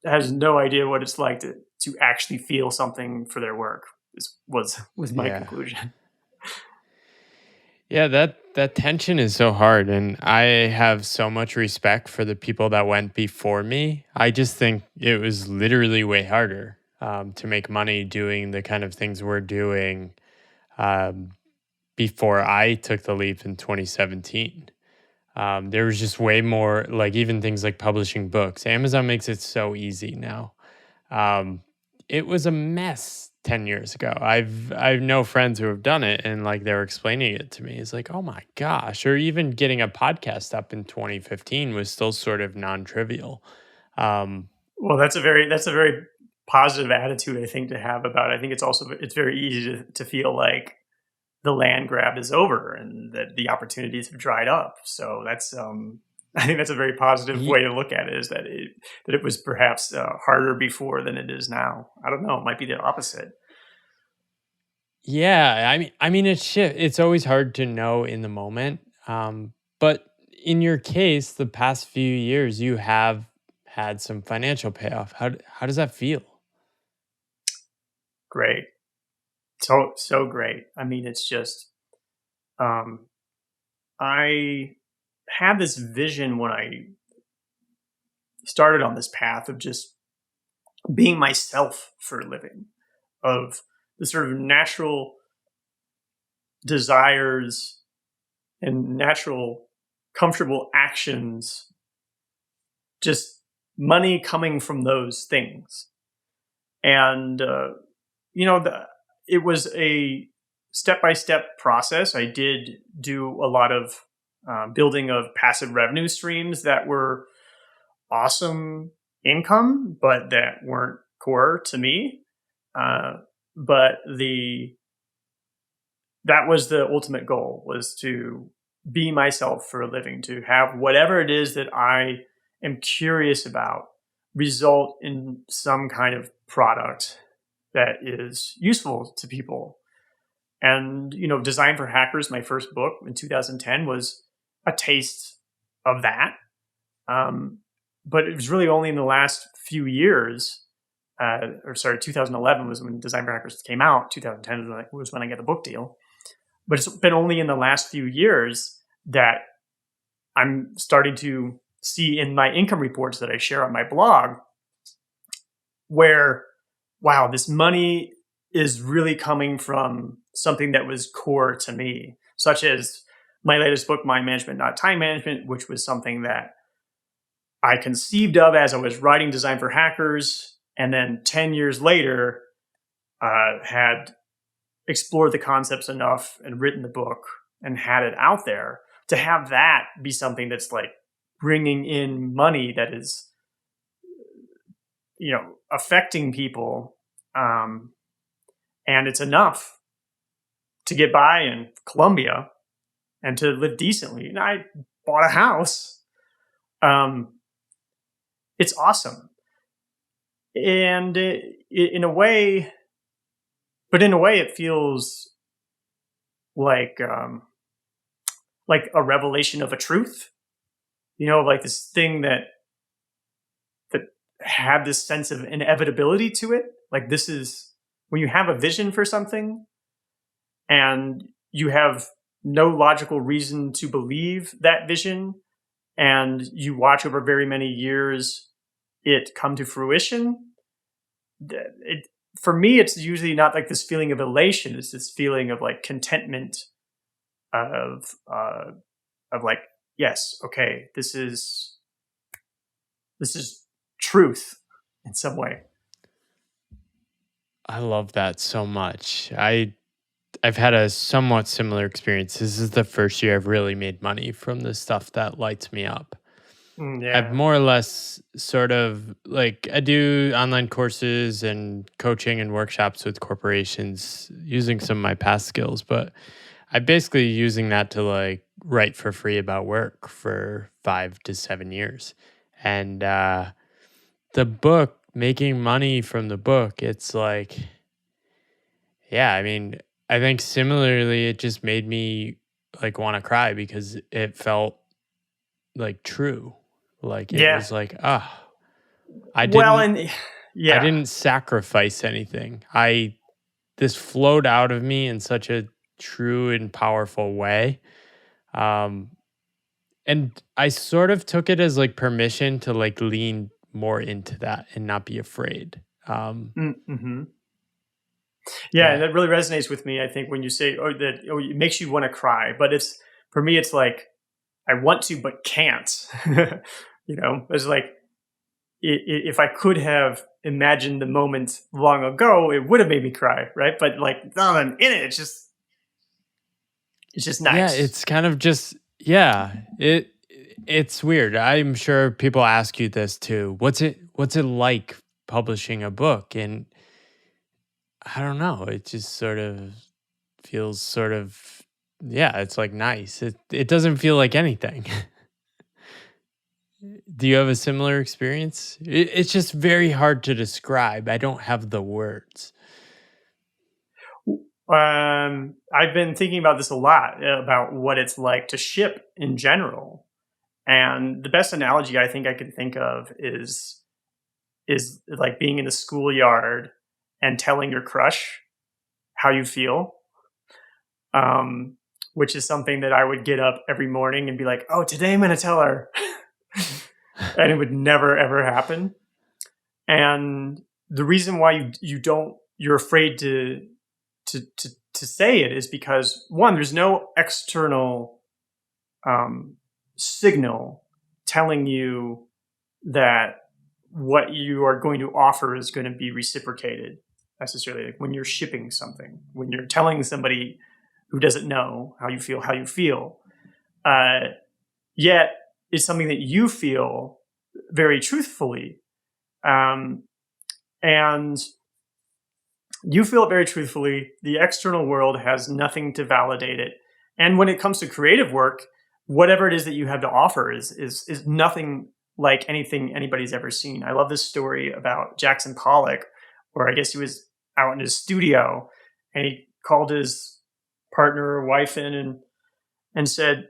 has no idea what it's like to actually feel something for their work. Was my yeah. conclusion. Yeah, that tension is so hard, and I have so much respect for the people that went before me. I just think it was literally way harder to make money doing the kind of things we're doing um, before I took the leap in 2017. There was just way more, like even things like publishing books. Amazon makes it so easy now. Um, it was a mess 10 years ago. I've no friends who have done it, and like they were explaining it to me. It's like, oh my gosh, or even getting a podcast up in 2015 was still sort of non-trivial. Um, Well, that's a very positive attitude, I think, to have about it. I think it's very easy to feel like the land grab is over and that the opportunities have dried up. So that's I think that's a very positive way ye- to look at it, is that it was perhaps harder before than it is now. I don't know. It might be the opposite. yeah, I mean it's always hard to know in the moment. But in your case, the past few years you have had some financial payoff. How does that feel? Great. So great. I mean, it's just um, I had this vision when I started on this path of just being myself for a living, of the sort of natural desires and natural comfortable actions, just money coming from those things. And it was a step by step process. I did do a lot of building of passive revenue streams that were awesome income, but that weren't core to me. Uh, but the that was the ultimate goal, was to be myself for a living, to have whatever it is that I am curious about result in some kind of product that is useful to people. And Design for Hackers, my first book in 2010, was a taste of that. Um, but it was really only in the last few years, 2011 was when Design for Hackers came out. 2010 was when I got the book deal. But it's been only in the last few years that I'm starting to see in my income reports that I share on my blog where, wow, this money is really coming from something that was core to me, such as my latest book, Mind Management, Not Time Management, which was something that I conceived of as I was writing Design for Hackers. And then 10 years later, had explored the concepts enough and written the book and had it out there, to have that be something that's like bringing in money that is affecting people, and it's enough to get by in Colombia and to live decently. And I bought a house. um, it's awesome. And in a way, it feels like a revelation of a truth, like this thing that had this sense of inevitability to it. Like, this is when you have a vision for something and you have no logical reason to believe that vision, and you watch over very many years it come to fruition. It, for me, it's usually not like this feeling of elation. It's this feeling of like contentment, of like, yes, okay, this is truth in some way. I love that so much. I've had a somewhat similar experience. This is the first year I've really made money from the stuff that lights me up. I've Yeah. more or less sort of like I do online courses and coaching and workshops with corporations using some of my past skills, but I'm basically using that to like write for free about work for 5 to 7 years. And the book, making money from the book, it's like, yeah, I mean, I think similarly, it just made me like want to cry because it felt like true. Like it Yeah. was like, ah, I Well, didn't and I yeah. didn't sacrifice anything. This flowed out of me in such a true and powerful way. Um, and I sort of took it as like permission to like lean more into that and not be afraid. Um, Mm-hmm. Yeah, and yeah. that really resonates with me. I think when you say, "Oh, that oh, it makes you want to cry," but it's for me, it's like I want to but can't. It's like if I could have imagined the moment long ago, it would have made me cry, right? But like, now I'm in it. It's just Yeah, nice. it's kind of just yeah, it's weird. I'm sure people ask you this too. What's it like publishing a book? And I don't know, it just sort of feels sort of yeah, it's like nice. It doesn't feel like anything. Do you have a similar experience? It's just very hard to describe. I don't have the words. I've been thinking about this a lot about what it's like to ship in general, and the best analogy I think I can think of is like being in the schoolyard and telling your crush how you feel, um, which is something that I would get up every morning and be like, "Oh, today I'm going to tell her," and it would never ever happen. And the reason why you're afraid to say it is because one, there's no external um, signal telling you that what you are going to offer is going to be reciprocated necessarily. Like when you're shipping something, when you're telling somebody who doesn't know how you feel, uh, yet it's something that you feel very truthfully, um, and you feel it very truthfully. The external world has nothing to validate it. And when it comes to creative work, whatever it is that you have to offer is nothing like anything anybody's ever seen. I love this story about Jackson Pollock, where I guess he was out in his studio and he called his partner or wife in and said,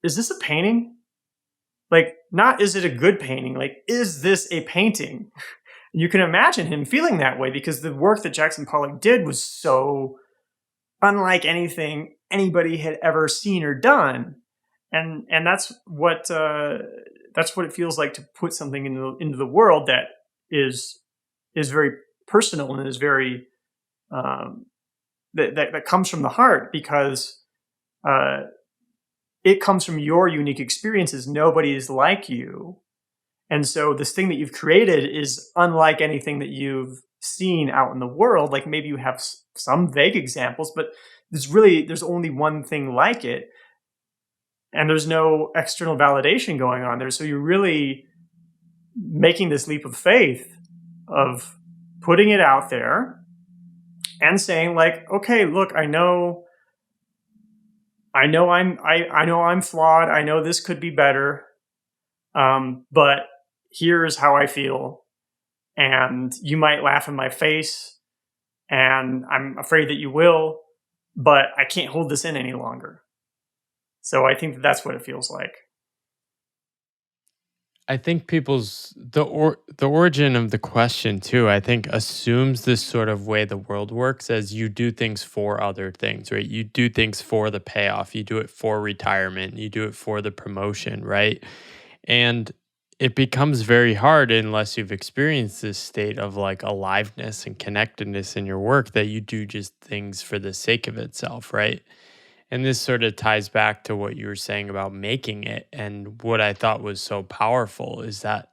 "Is this a painting? Like, not is it a good painting? Like, is this a painting?" You can imagine him feeling that way because the work that Jackson Pollock did was so unlike anything anybody had ever seen or done, and that's what it feels like to put something into the world that is very personal and is very um, that comes from the heart because uh, it comes from your unique experiences. Nobody is like you. And so this thing that you've created is unlike anything that you've seen out in the world. Like maybe you have some vague examples, but there's only one thing like it, and there's no external validation going on there. So you're really making this leap of faith of putting it out there and saying like, okay, look, I know I'm flawed. I know this could be better, but here's how I feel, and you might laugh in my face, and I'm afraid that you will, but I can't hold this in any longer. So I think that that's what it feels like. I think the origin of the question too, I think assumes this sort of way the world works as you do things for other things, right? You do things for the payoff, you do it for retirement, you do it for the promotion, right? And it becomes very hard unless you've experienced this state of like aliveness and connectedness in your work that you do just things for the sake of itself, right? And this sort of ties back to what you were saying about making it. And what I thought was so powerful is that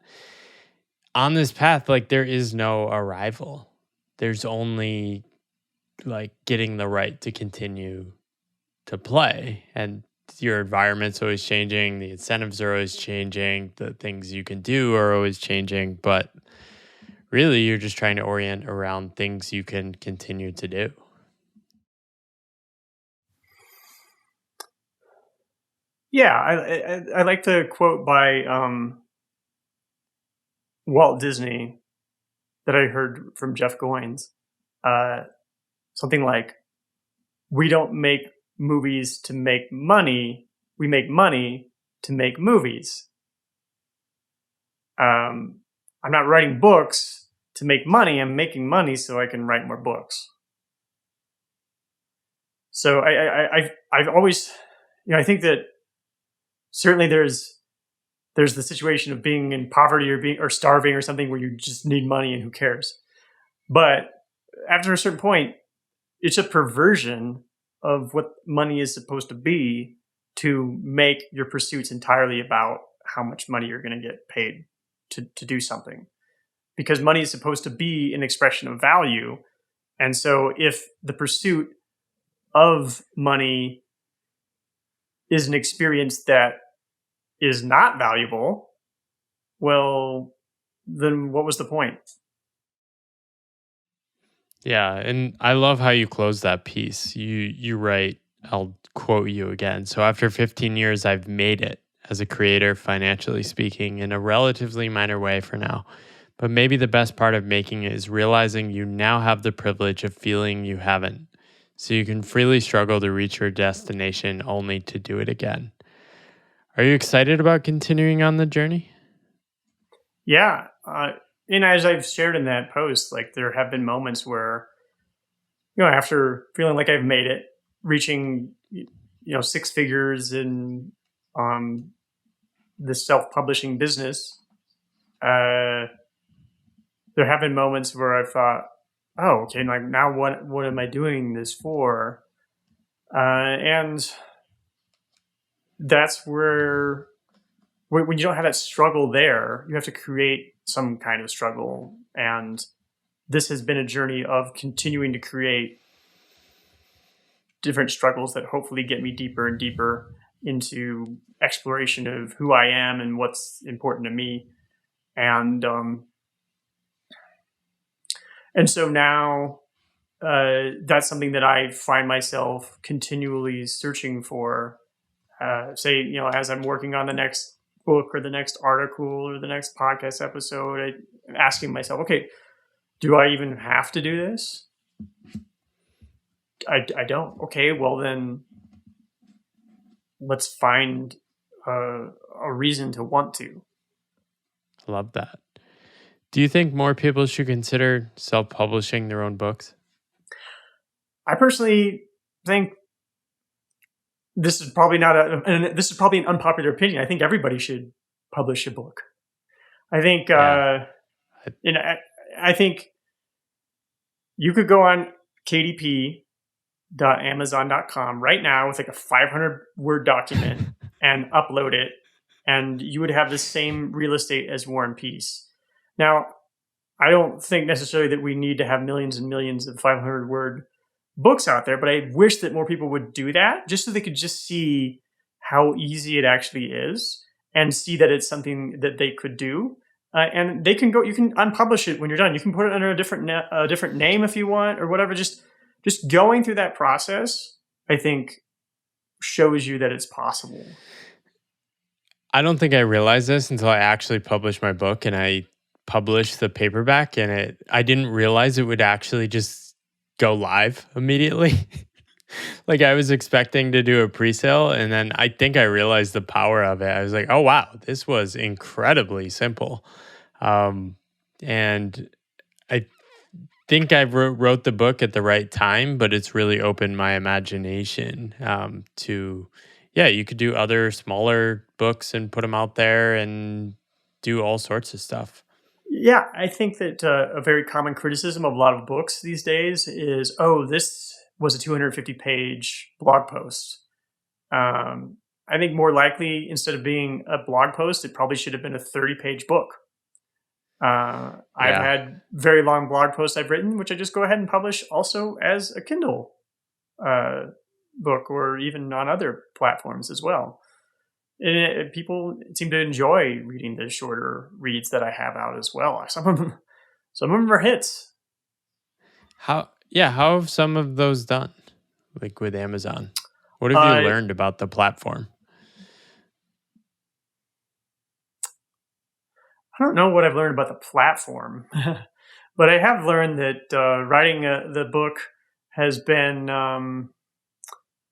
on this path, like there is no arrival. There's only like getting the right to continue to play. And your environment's always changing, the incentives are always changing, the things you can do are always changing. But really, you're just trying to orient around things you can continue to do. Yeah, I like the quote by Walt Disney that I heard from Jeff Goins. Uh, Something like, "We don't make movies to make money. We make money to make movies. Um, I'm not writing books to make money. I'm making money so I can write more books." So I've always, I think that certainly there's the situation of being in poverty or starving or something where you just need money and who cares. But after a certain point, it's a perversion of what money is supposed to be to make your pursuits entirely about how much money you're going to get paid to do something. Because money is supposed to be an expression of value. And so if the pursuit of money is an experience that is not valuable, well, then what was the point? Yeah, and I love how you close that piece. You write, I'll quote you again. So after 15 years, I've made it as a creator, financially speaking, in a relatively minor way for now. But maybe the best part of making it is realizing you now have the privilege of feeling you haven't. So you can freely struggle to reach your destination only to do it again. Are you excited about continuing on the journey? Yeah. And as I've shared in that post, like there have been moments where, after feeling like I've made it, reaching, six figures in the self-publishing business, there have been moments where I've thought, oh, okay, like now what am I doing this for? And that's where when you don't have that struggle there, you have to create some kind of struggle. And this has been a journey of continuing to create different struggles that hopefully get me deeper and deeper into exploration of who I am and what's important to me. And so now that's something that I find myself continually searching for. Say, as I'm working on the next book or the next article or the next podcast episode, I'm asking myself, okay, do I even have to do this? I don't. Okay, well then let's find a reason to want to. Love that. Do you think more people should consider self-publishing their own books? I personally think this is probably this is probably an unpopular opinion. I think everybody should publish a book. I think, Yeah. I think you could go on kdp.amazon.com right now with like a 500 word document and upload it, and you would have the same real estate as War and Peace. Now, I don't think necessarily that we need to have millions and millions of 500 word books out there, but I wish that more people would do that just so they could just see how easy it actually is and see that it's something that they could do. And they can go. You can unpublish it when you're done. You can put it under a different name if you want or whatever. Just going through that process, I think, shows you that it's possible. I don't think I realized this until I actually published my book and I published the paperback, and I didn't realize it would actually just go live immediately. Like I was expecting to do a pre-sale, and then I think I realized the power of it. I was like, oh wow, this was incredibly simple. And I think I wrote the book at the right time, but it's really opened my imagination to, yeah, you could do other smaller books and put them out there and do all sorts of stuff. Yeah, I think that a very common criticism of a lot of books these days is, oh, this was a 250 page blog post. I think more likely, instead of being a blog post, it probably should have been a 30-page book. I've Yeah. had very long blog posts I've written, which I just go ahead and publish also as a Kindle book or even on other platforms as well. And people seem to enjoy reading the shorter reads that I have out as well. Some of them are hits. How have some of those done? Like with Amazon? What have you Uh, learned about the platform? I don't know what I've learned about the platform, but I have learned that writing the book has been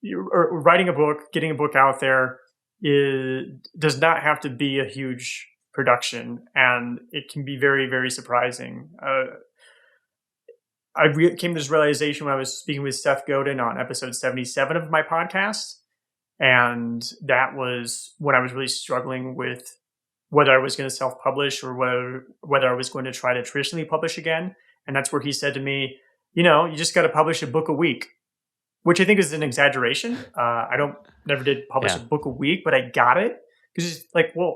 writing a book, getting a book out there does not have to be a huge production, and it can be very, very surprising. came to this realization when I was speaking with Seth Godin on episode 77 of my podcast. And that was when I was really struggling with whether I was going to self-publish or whether I was going to try to traditionally publish again. And that's where he said to me, you just got to publish a book a week, which I think is an exaggeration. I never did publish a book a week, but I got it. Because it's like, well,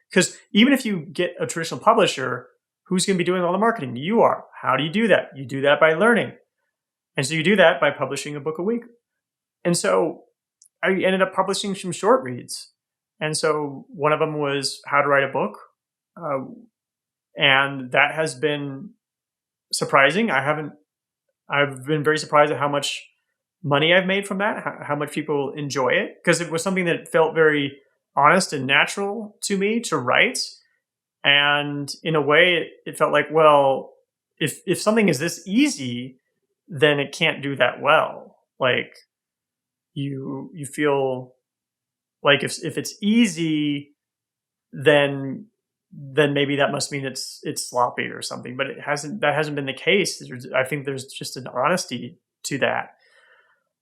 because even if you get a traditional publisher, who's going to be doing all the marketing? You are. How do you do that? You do that by learning. And so you do that by publishing a book a week. And so I ended up publishing some short reads. And so one of them was How to Write a Book. And that has been surprising. I've been very surprised at how much money I've made from that, how much people enjoy it, because it was something that felt very honest and natural to me to write. And in a way, it felt like, well, if something is this easy, then it can't do that well. Like you feel like if it's easy, then maybe that must mean it's sloppy or something. But that hasn't been the case. I think there's just an honesty to that.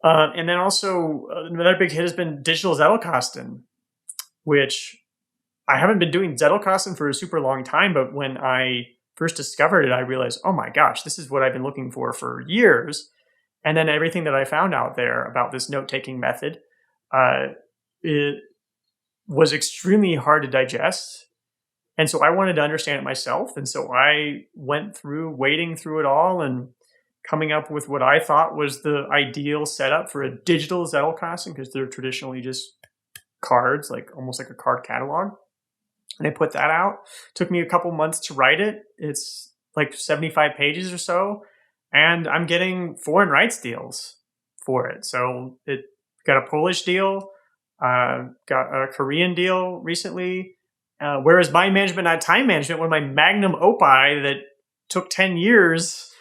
And then also another big hit has been digital Zettelkasten, which I haven't been doing Zettelkasten for a super long time. But when I first discovered it, I realized, oh my gosh, this is what I've been looking for years. And then everything that I found out there about this note-taking method, it was extremely hard to digest. And so I wanted to understand it myself. And so I went through wading through it all and coming up with what I thought was the ideal setup for a digital Zettelkasten, because they're traditionally just cards, like almost like a card catalog. And I put that out. It took me a couple months to write it. It's like 75 pages or so. And I'm getting foreign rights deals for it. So it got a Polish deal, got a Korean deal recently. Whereas Mind Management, Not Time Management, one of my magnum opus that took 10 years,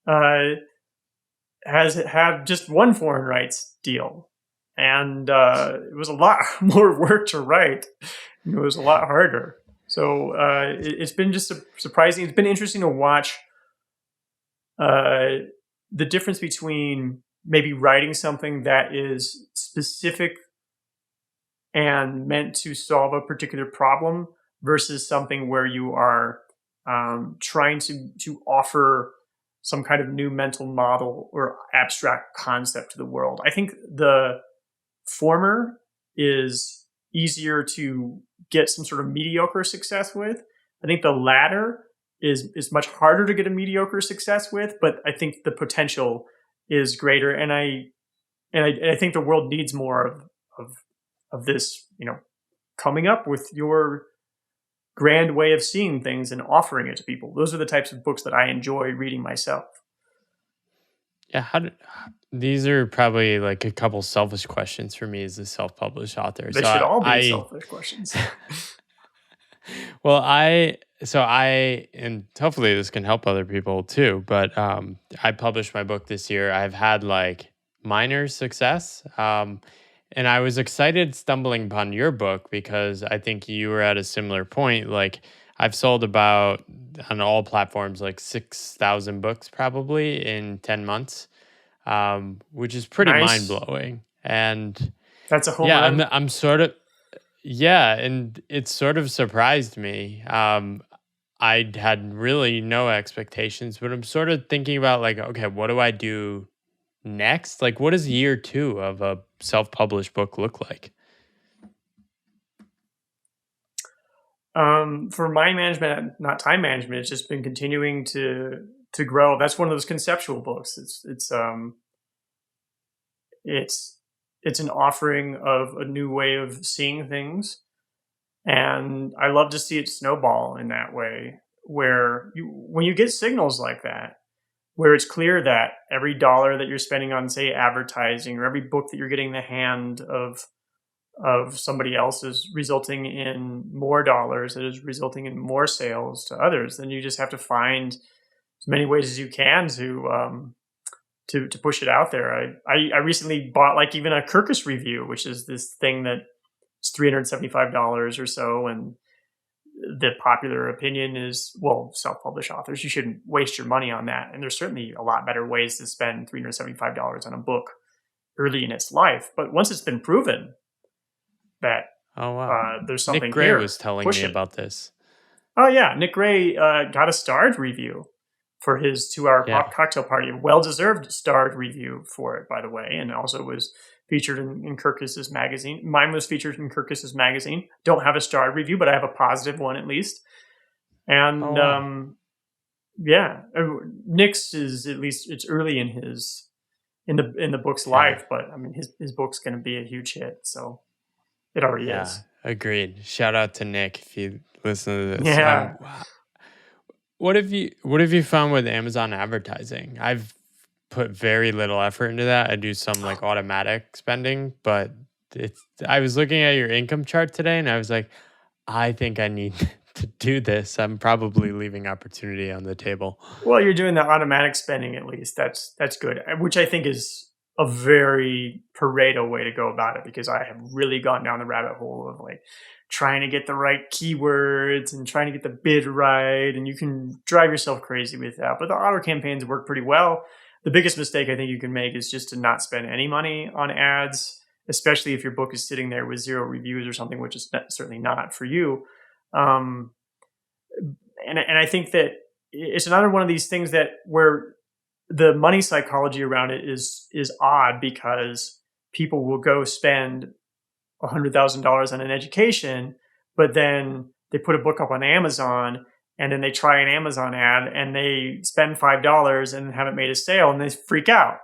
has had just one foreign rights deal. And it was a lot more work to write. It was a lot harder. So it's been just surprising. It's been interesting to watch the difference between maybe writing something that is specific and meant to solve a particular problem versus something where you are trying to offer some kind of new mental model or abstract concept to the world. I think the former is easier to get some sort of mediocre success with. I think the latter is much harder to get a mediocre success with, but I think the potential is greater. And I think the world needs more of this, coming up with your grand way of seeing things and offering it to people. Those are the types of books that I enjoy reading myself. Yeah, these are probably like a couple selfish questions for me as a self-published author. They should all be selfish questions. Well, and hopefully this can help other people too, but I published my book this year. I've had like minor success. And I was excited stumbling upon your book because I think you were at a similar point. Like I've sold about, on all platforms, like 6,000 books probably in 10 months, which is pretty mind-blowing. And that's a home run. I'm sort of, and it sort of surprised me. I had really no expectations, but I'm sort of thinking about like, okay, what do I do next? Like, what does year 2 of a self-published book look like? For Mind Management, Not Time Management, it's just been continuing to grow. That's one of those conceptual books. It's an offering of a new way of seeing things, and I love to see it snowball in that way. Where when you get signals like that, where it's clear that every dollar that you're spending on, say, advertising, or every book that you're getting in the hand of somebody else is resulting in more dollars, it is resulting in more sales to others, then you just have to find as many ways as you can to push it out there. I recently bought like even a Kirkus review, which is this thing that is $375 or so, and the popular opinion is, well, self-published authors, you shouldn't waste your money on that. And there's certainly a lot better ways to spend $375 on a book early in its life. But once it's been proven that Oh wow. there's Nick something Gray was here, telling push me it. about this. Oh yeah, Nick Gray got a starred review for his 2-hour Yeah. cocktail party. Well-deserved starred review for it, by the way, and also was featured in Kirkus's magazine. Mine was featured in Kirkus's magazine. Don't have a starred review, but I have a positive one at least. Oh And wow. yeah, Nick's is, at least it's early in his in the book's Yeah. life, but I mean his book's going to be a huge hit, so it already Yeah. is. Agreed. Shout out to Nick if you listen to this. Yeah. What have you found with Amazon advertising? I've put very little effort into that. I do some like automatic spending, but I was looking at your income chart today and I was like, I think I need to do this. I'm probably leaving opportunity on the table. Well, you're doing the automatic spending at least. That's good, which I think is a very Pareto way to go about it, because I have really gone down the rabbit hole of like trying to get the right keywords and trying to get the bid right, and you can drive yourself crazy with that. But the auto campaigns work pretty well. The biggest mistake I think you can make is just to not spend any money on ads, especially if your book is sitting there with 0 reviews or something, which is certainly not for you. Um, and I think that it's another one of these things that where the money psychology around it is odd, because people will go spend $100,000 on an education, but then they put a book up on Amazon and then they try an Amazon ad and they spend $5 and haven't made a sale and they freak out.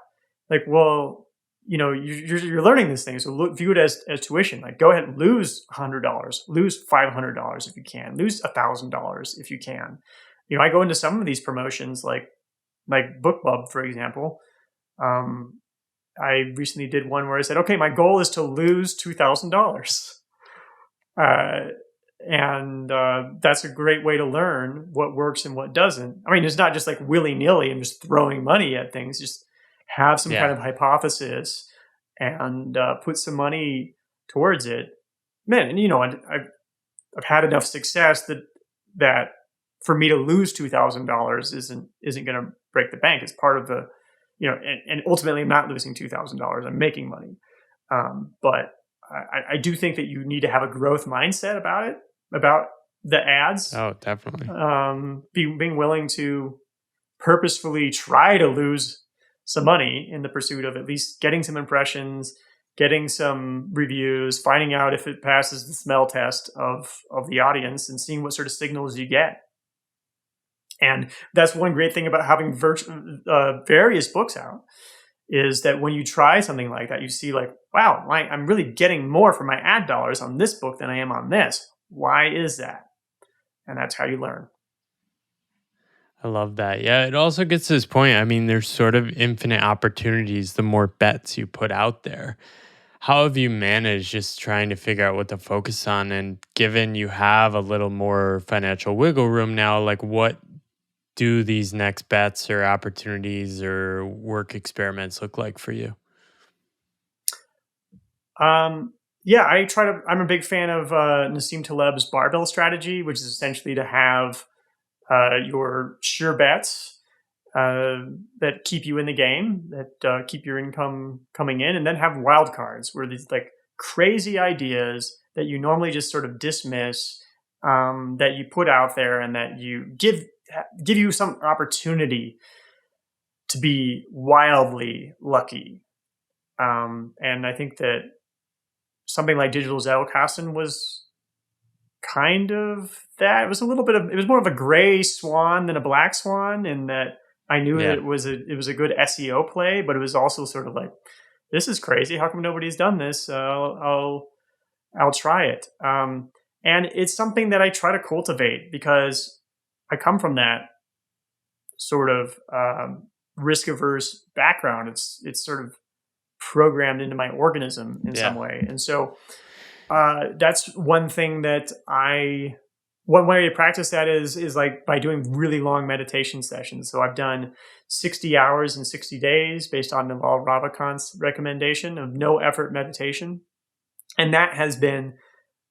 Like, well, you're learning this thing, so view it as tuition. Like, go ahead and lose $100, lose $500 if you can, lose $1,000 if you can. I go into some of these promotions, like BookBub, for example. I recently did one where I said, okay, my goal is to lose $2,000. And that's a great way to learn what works and what doesn't. I mean, it's not just like willy-nilly and just throwing money at things. Just have some kind Yeah. of hypothesis and put some money towards it. Man, and I've had enough success that for me to lose $2,000 isn't going to break the bank. It's part of the, and ultimately I'm not losing $2,000. I'm making money. But I do think that you need to have a growth mindset about the ads. Oh, definitely. Being willing to purposefully try to lose some money in the pursuit of at least getting some impressions, getting some reviews, finding out if it passes the smell test of the audience, and seeing what sort of signals you get. And that's one great thing about having various books out, is that when you try something like that, you see like, wow, I'm really getting more for my ad dollars on this book than I am on this. Why is that? And that's how you learn. I love that. Yeah, it also gets to this point. I mean, there's sort of infinite opportunities the more bets you put out there. How have you managed just trying to figure out what to focus on? And given you have a little more financial wiggle room now, like what do these next bets or opportunities or work experiments look like for you? Yeah, I'm a big fan of Nassim Taleb's barbell strategy, which is essentially to have your sure bets that keep you in the game, that keep your income coming in, and then have wild cards, where these like crazy ideas that you normally just sort of dismiss, that you put out there, and that you give you some opportunity to be wildly lucky. And I think that something like Digital Zettelkasten was kind of that. It was it was more of a gray swan than a black swan, in that I knew that Yeah. it was a good SEO play, but it was also sort of like, this is crazy. How come nobody's done this? I'll try it. And it's something that I try to cultivate, because I come from that sort of risk averse background. It's sort of programmed into my organism in some Yeah. way, and so that's one thing that one way to practice that is like by doing really long meditation sessions. So I've done 60 hours in 60 days based on Naval Ravikant's recommendation of no effort meditation. And that has been,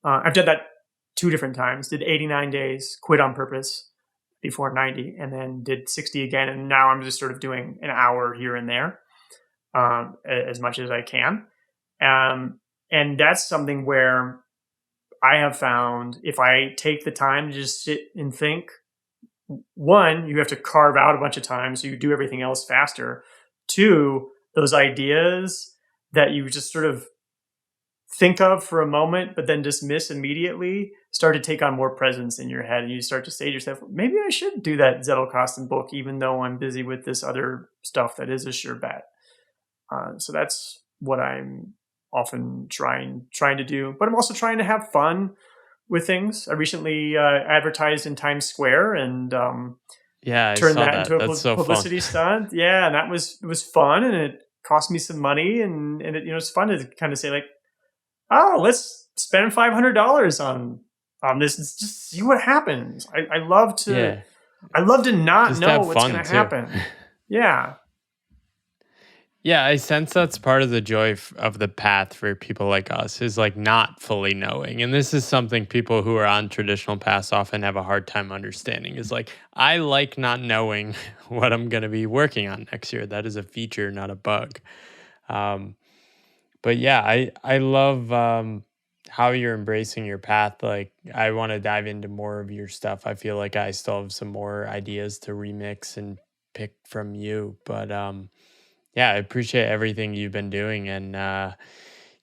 I've done that 2 different times, did 89 days, quit on purpose before 90, and then did 60 again. And now I'm just sort of doing an hour here and there, as much as I can. And that's something where I have found if I take the time to just sit and think, one, you have to carve out a bunch of time so you do everything else faster. Two, those ideas that you just sort of think of for a moment, but then dismiss immediately, start to take on more presence in your head. And you start to say to yourself, maybe I should do that Zettelkasten book, even though I'm busy with this other stuff that is a sure bet. So that's what I'm often trying to do. But I'm also trying to have fun with things. I recently advertised in Times Square and I turned saw that that. into a That's so publicity fun. stunt. Yeah, and it was fun, and it cost me some money, and it, it's fun to kind of say like, oh, let's spend $500 on this and just see what happens. I love to not Just know have what's fun going to too. happen. Yeah. Yeah, I sense that's part of the joy of the path for people like us is like not fully knowing. And this is something people who are on traditional paths often have a hard time understanding is like, I like not knowing what I'm going to be working on next year. That is a feature, not a bug. But yeah, I love how you're embracing your path. Like, I want to dive into more of your stuff. I feel like I still have some more ideas to remix and pick from you. But yeah, I appreciate everything you've been doing and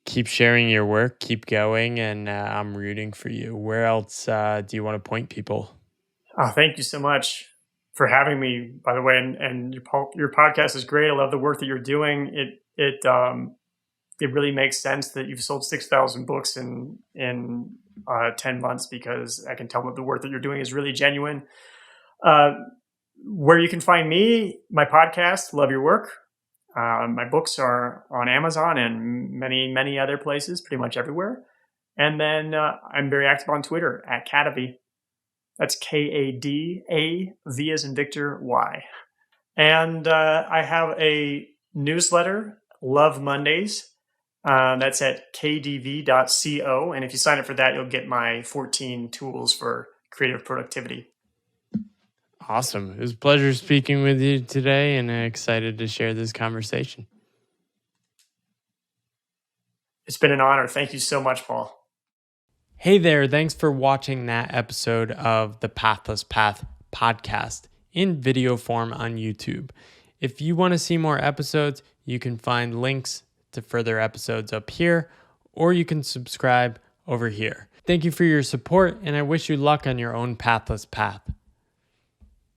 keep sharing your work, keep going. And I'm rooting for you. Where else do you want to point people? Oh, thank you so much for having me, by the way. And your podcast is great. I love the work that you're doing. It really makes sense that you've sold 6,000 books in 10 months, because I can tell that the work that you're doing is really genuine. Where you can find me, my podcast, Love Your Work. My books are on Amazon and many, many other places, pretty much everywhere. And then I'm very active on Twitter at Kadavy. That's Kadav as in Victor Y. And I have a newsletter, Love Mondays. That's at kdv.co. And if you sign up for that, you'll get my 14 tools for creative productivity. Awesome. It was a pleasure speaking with you today and excited to share this conversation. It's been an honor. Thank you so much, Paul. Hey there. Thanks for watching that episode of the Pathless Path podcast in video form on YouTube. If you want to see more episodes, you can find links to further episodes up here, or you can subscribe over here. Thank you for your support, and I wish you luck on your own pathless path.